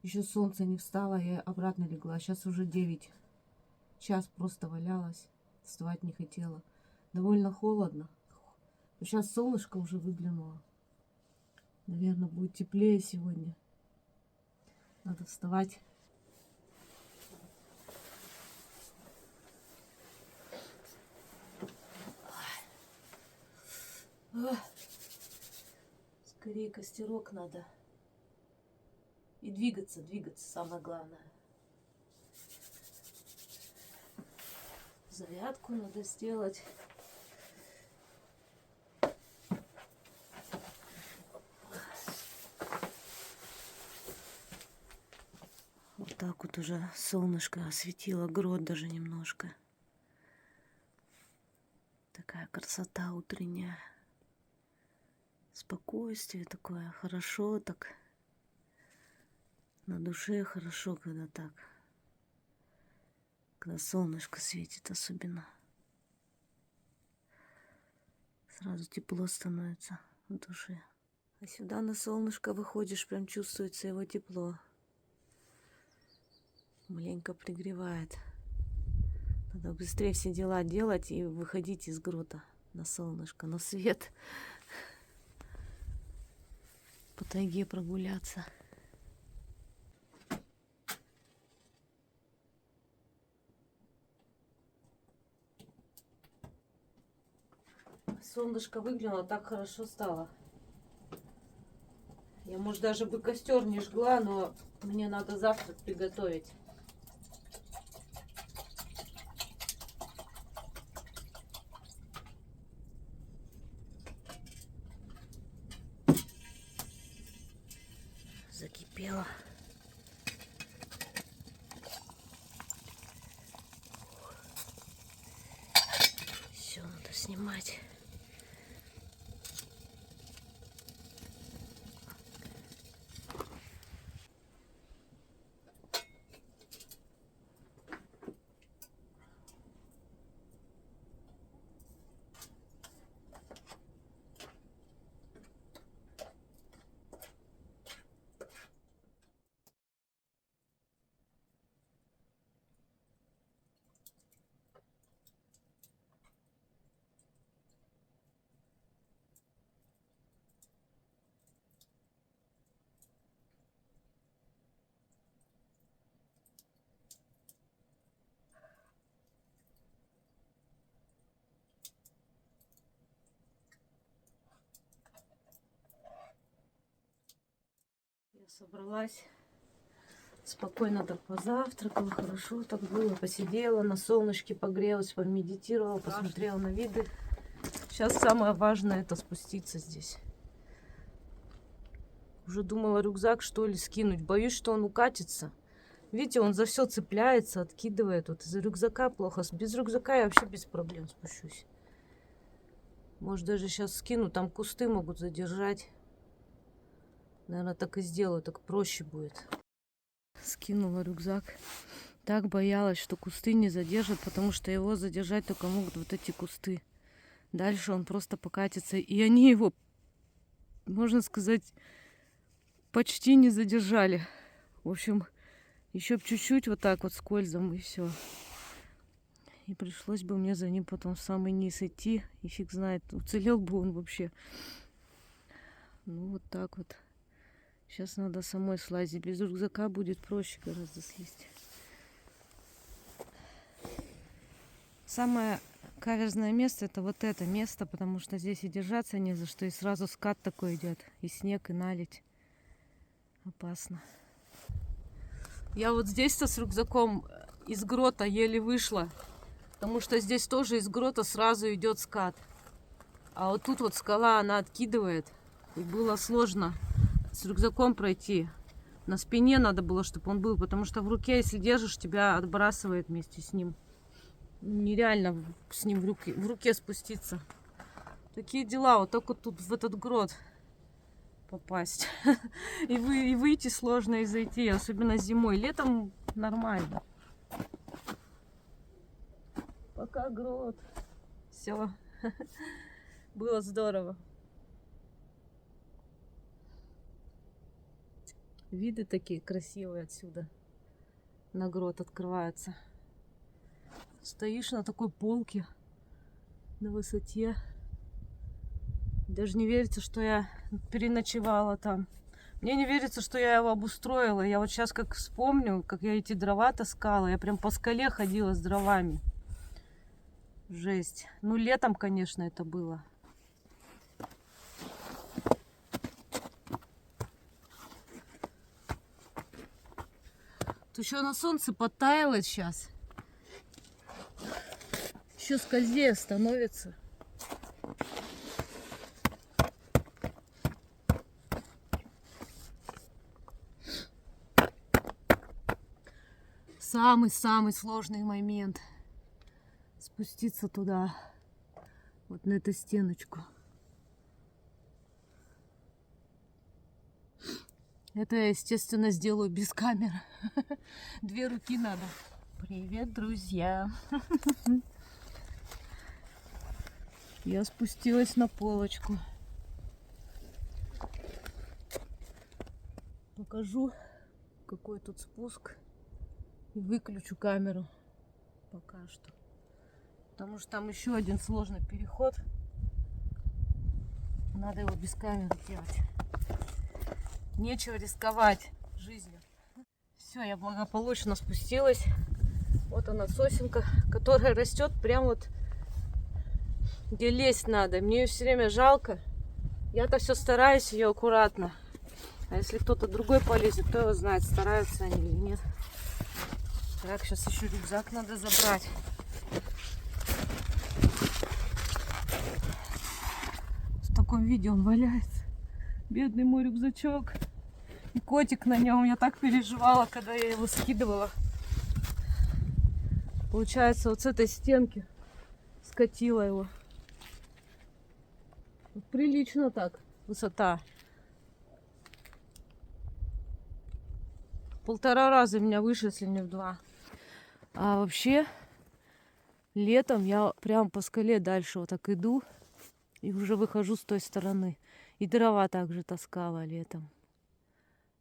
Еще солнце не встало, я обратно легла. Сейчас уже 9. Час просто валялась. Вставать не хотела. Довольно холодно. Сейчас солнышко уже выглянуло. Наверное, будет теплее сегодня. Надо вставать. Скорее костерок надо. И двигаться самое главное. Зарядку надо сделать. Вот так вот уже солнышко осветило грот даже немножко. Такая красота утренняя. Спокойствие такое, хорошо так. На душе хорошо, когда так. Когда солнышко светит особенно. Сразу тепло становится в душе. А сюда на солнышко выходишь, прям чувствуется его тепло. Маленько пригревает. Надо быстрее все дела делать и выходить из грота на солнышко, на свет. По тайге прогуляться. Солнышко выглянуло, так хорошо стало. Я, может, даже бы костер не жгла, но мне надо завтрак приготовить. Закипело. Все, надо снимать. Собралась. Спокойно так позавтракала, хорошо так было, посидела, на солнышке погрелась, помедитировала, посмотрела на виды. Сейчас самое важное это спуститься здесь. Уже думала рюкзак что ли скинуть, боюсь, что он укатится. Видите, он за все цепляется, откидывает. Вот из-за рюкзака плохо. Без рюкзака я вообще без проблем спущусь. Может даже сейчас скину, там кусты могут задержать. Наверное, так и сделаю, так проще будет. Скинула рюкзак. Так боялась, что кусты не задержат, потому что его задержать только могут вот эти кусты. Дальше он просто покатится. И они его, можно сказать, почти не задержали. В общем, еще чуть-чуть вот так вот скользом и все. И пришлось бы мне за ним потом в самый низ идти. И фиг знает, уцелел бы он вообще. Ну вот так вот. Сейчас надо самой слазить. Без рюкзака будет проще гораздо слезть. Самое каверзное место это вот это место, потому что здесь и держаться не за что. И сразу скат такой идет. И снег, и наледь. Опасно. Я вот здесь-то с рюкзаком из грота еле вышла. Потому что здесь тоже из грота сразу идет скат. А вот тут вот скала, она откидывает. И было сложно с рюкзаком пройти. На спине надо было, чтобы он был. Потому что в руке, если держишь, тебя отбрасывает вместе с ним. Нереально с ним в руке спуститься. Такие дела. Вот только тут в этот грот попасть. И выйти сложно, и зайти. Особенно зимой. Летом нормально. Пока грот. Все. Было здорово. Виды такие красивые отсюда. На грот открываются. Стоишь на такой полке. На высоте. Даже не верится, что я переночевала там. Мне не верится, что я его обустроила. Я вот сейчас как вспомню, как я эти дрова таскала. Я прям по скале ходила с дровами. Жесть. Ну, летом, конечно, это было. То еще на солнце подтаяло сейчас. Еще скользее становится. Самый-самый сложный момент. Спуститься туда. Вот на эту стеночку. Это я, естественно, сделаю без камеры. 2 руки надо. Привет, друзья. Я спустилась на полочку. Покажу, какой тут спуск. И выключу камеру. Пока что. Потому что там еще один сложный переход. Надо его без камеры делать. Нечего рисковать жизнью. Все, я благополучно спустилась. Вот она сосенка, которая растет прям вот где лезть надо. Мне ее все время жалко. Я-то все стараюсь ее аккуратно. А если кто-то другой полезет, то его знает, стараются они или нет. Так, сейчас еще рюкзак надо забрать. В таком виде он валяется. Бедный мой рюкзачок. И котик на нем. Я так переживала, когда я его скидывала. Получается, вот с этой стенки скатила его. Вот прилично так. Высота. 1,5 раза меня выше, если не в 2. А вообще, летом я прям по скале дальше вот так иду. И уже выхожу с той стороны. И дрова также таскала летом.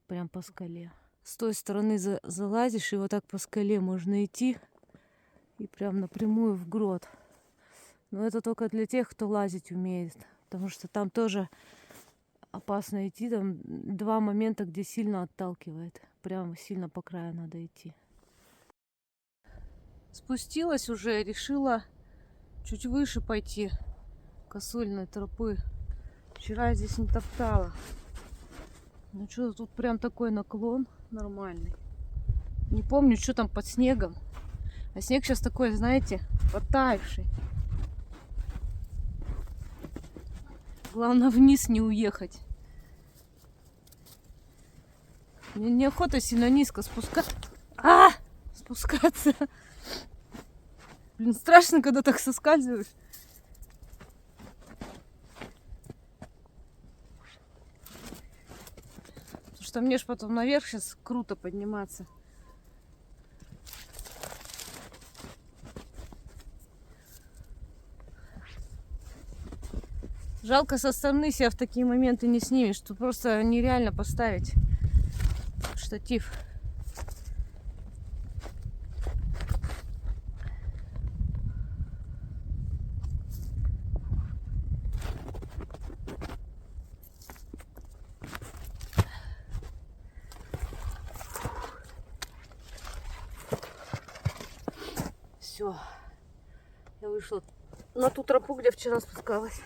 Прям по скале. С той стороны залазишь, и вот так по скале можно идти. И прям напрямую в грот. Но это только для тех, кто лазить умеет. Потому что там тоже опасно идти. Там 2 момента, где сильно отталкивает. Прям сильно по краю надо идти. Спустилась уже, решила чуть выше пойти. Косульной тропы. Вчера я здесь не топтала. Ну что, тут прям такой наклон нормальный. Не помню, что там под снегом. А снег сейчас такой, знаете, подтаявший. Главное вниз не уехать. Мне неохота сильно низко спускаться. Спускаться. Блин, страшно, когда так соскальзываешь. Потому что мне ж потом наверх сейчас круто подниматься. Жалко, со стороны себя в такие моменты не снимешь. Тут просто нереально поставить штатив. Все. Я вышла на ту тропу, где вчера спускалась.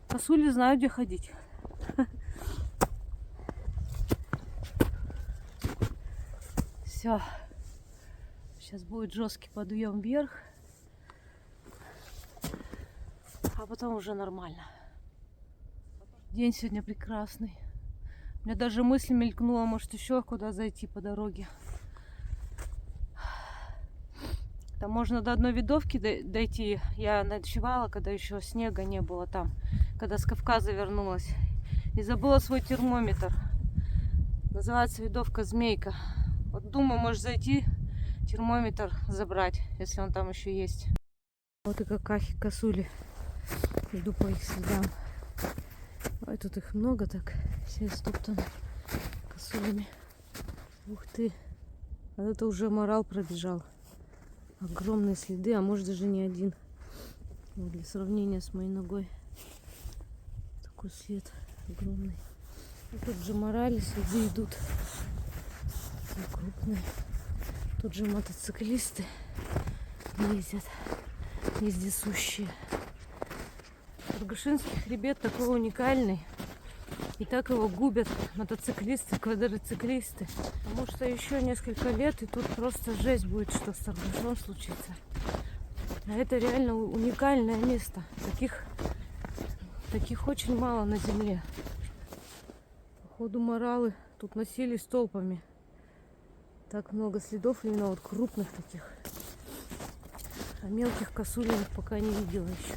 Косули знаю, где ходить. Все. Сейчас будет жесткий подъем вверх. А потом уже нормально. День сегодня прекрасный. У меня даже мысль мелькнула, может еще куда зайти по дороге. Там можно до одной видовки дойти. Я ночевала, когда еще снега не было там. Когда с Кавказа вернулась. И забыла свой термометр. Называется видовка Змейка. Вот думаю, может зайти, термометр забрать, если он там еще есть. Вот и какахи, косули. Иду по их следам. Ой, тут их много так. Все стоптаны косулями. Ух ты. А это уже морал пробежал. Огромные следы, а может даже не один. Вот для сравнения с моей ногой. Такой след огромный. И тут же морали следы идут. Такие крупные. Тут же мотоциклисты ездят. Вездесущие. Тургашинский хребет такой уникальный. И так его губят мотоциклисты, квадроциклисты. Потому что еще несколько лет, и тут просто жесть будет, что с Тургашом случится. А это реально уникальное место. Таких очень мало на земле. Походу моралы тут носились толпами. Так много следов именно вот крупных таких. А мелких косулиных пока не видела еще.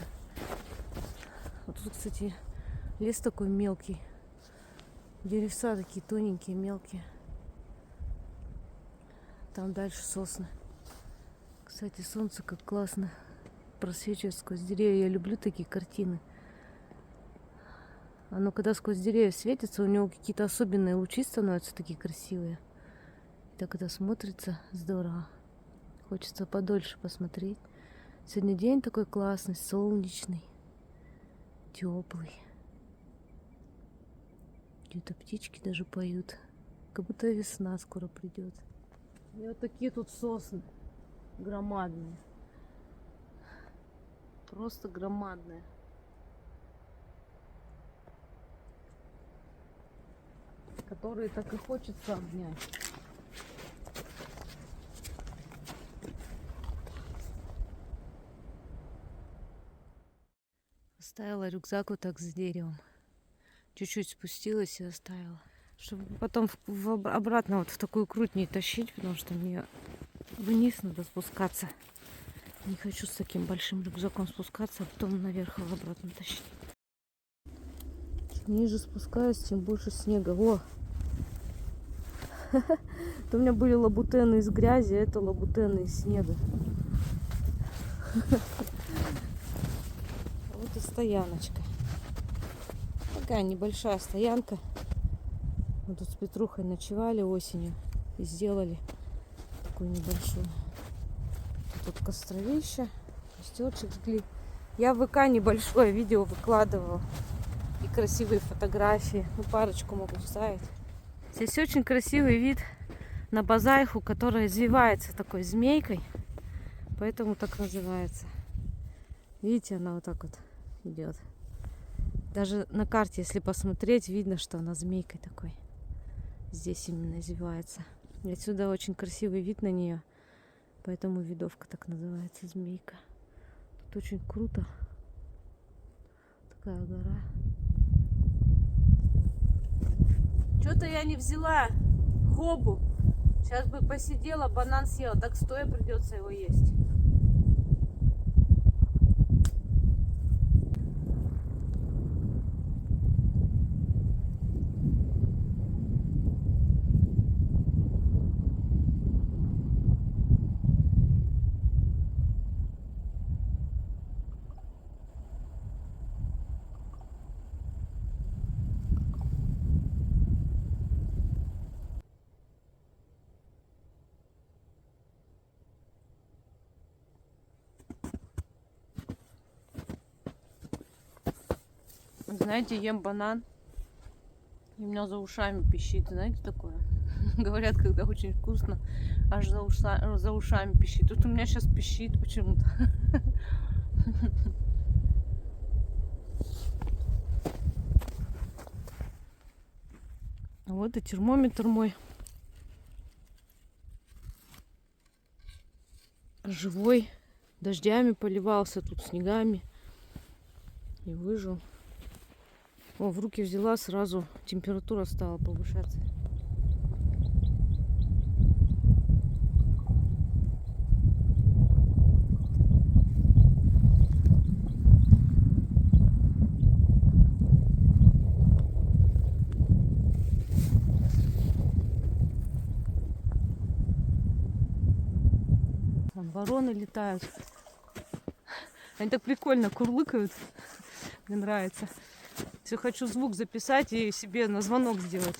Вот тут, кстати, лес такой мелкий. Деревца такие тоненькие, мелкие. Там дальше сосны. Кстати, солнце как классно просвечивает сквозь деревья. Я люблю такие картины. Оно когда сквозь деревья светится, у него какие-то особенные лучи становятся такие красивые. И так это смотрится здорово. Хочется подольше посмотреть. Сегодня день такой классный, солнечный, теплый. Где-то птички даже поют. Как будто весна скоро придет. И вот такие тут сосны. Громадные. Просто громадные. Которые так и хочется обнять. Оставила рюкзак вот так за деревом. Чуть-чуть спустилась и оставила. Чтобы потом обратно вот в такую круть не тащить, потому что мне вниз надо спускаться. Не хочу с таким большим рюкзаком спускаться, а потом наверх его обратно тащить. Чем ниже спускаюсь, тем больше снега. О! Это у меня были лабутены из грязи, а это лабутены из снега. Вот и стояночка. Такая небольшая стоянка. Мы тут с Петрухой ночевали осенью и сделали такую небольшую. Тут костровище, костерчик жгли. Я в ВК небольшое видео выкладывала и красивые фотографии. Ну, парочку могу вставить. Здесь очень красивый вид на базайху, которая извивается такой змейкой, поэтому так называется. Видите, она вот так вот идет. Даже на карте, если посмотреть, видно, что она змейкой такой. Здесь именно извивается. И отсюда очень красивый вид на нее. Поэтому видовка так называется, змейка. Тут очень круто. Такая гора. Что-то я не взяла хобу. Сейчас бы посидела, банан съела. Так стоя придется его есть. Знаете, ем банан, и у меня за ушами пищит. Знаете такое? Говорят, когда очень вкусно, аж за ушами пищит. Тут у меня сейчас пищит почему-то. Вот и термометр мой. Живой. Дождями поливался, тут снегами. И выжил. О, в руки взяла, сразу температура стала повышаться. Вон вороны летают. Они так прикольно курлыкают. Мне нравится. Все хочу звук записать и себе на звонок сделать.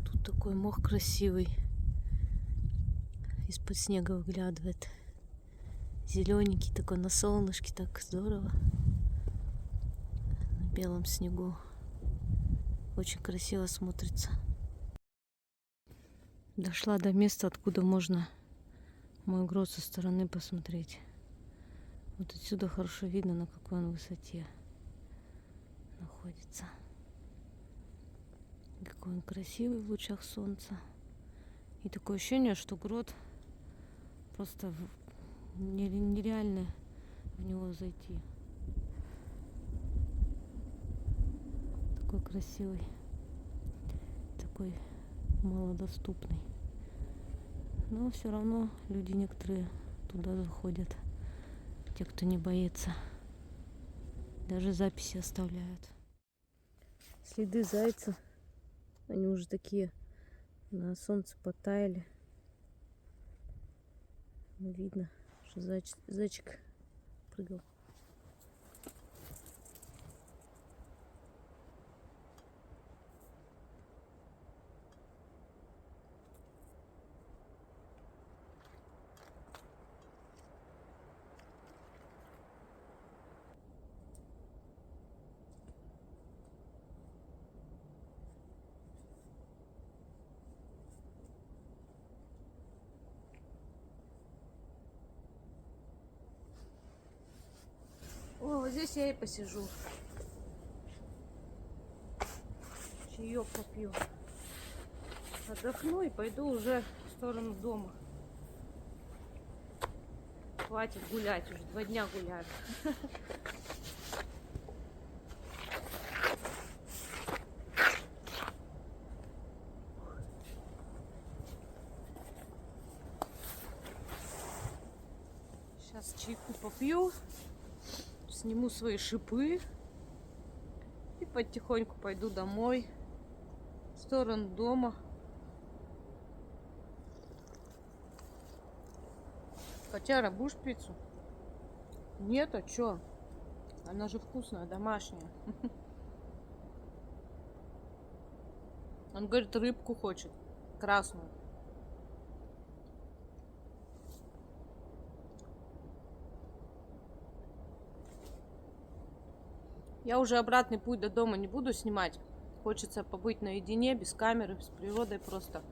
Тут такой мох красивый. Из-под снега выглядывает. Зелененький такой на солнышке. Так здорово. На белом снегу. Очень красиво смотрится. Дошла до места, откуда можно мой грот со стороны посмотреть. Вот отсюда хорошо видно, на какой он высоте находится. Какой он красивый в лучах солнца. И такое ощущение, что грот просто нереально в него зайти. Такой красивый. Такой малодоступный. Но все равно люди некоторые туда заходят. Те, кто не боится. Даже записи оставляют. Следы зайца. Они уже такие на солнце потаяли. Видно, что зайчик прыгал. О, вот здесь я и посижу. Чаек попью. Отдохну и пойду уже в сторону дома. Хватит гулять, уже 2 дня гуляю. Сейчас чайку попью. Сниму свои шипы и потихоньку пойду домой, в сторону дома. Котяра, будешь пиццу? Нет, а чё? Она же вкусная, домашняя. Он говорит, рыбку хочет, красную. Я уже обратный путь до дома не буду снимать. Хочется побыть наедине, без камеры, с природой просто.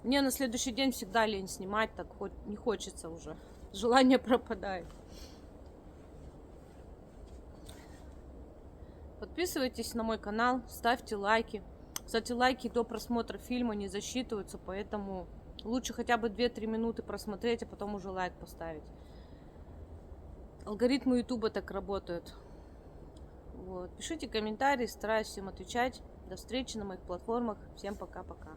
Мне на следующий день всегда лень снимать, так хоть не хочется уже. Желание пропадает. Подписывайтесь на мой канал, ставьте лайки. Кстати, лайки до просмотра фильма не засчитываются, поэтому лучше хотя бы 2-3 минуты просмотреть, а потом уже лайк поставить. Алгоритмы Ютуба так работают. Вот. Пишите комментарии, стараюсь всем отвечать. До встречи на моих платформах. Всем пока-пока.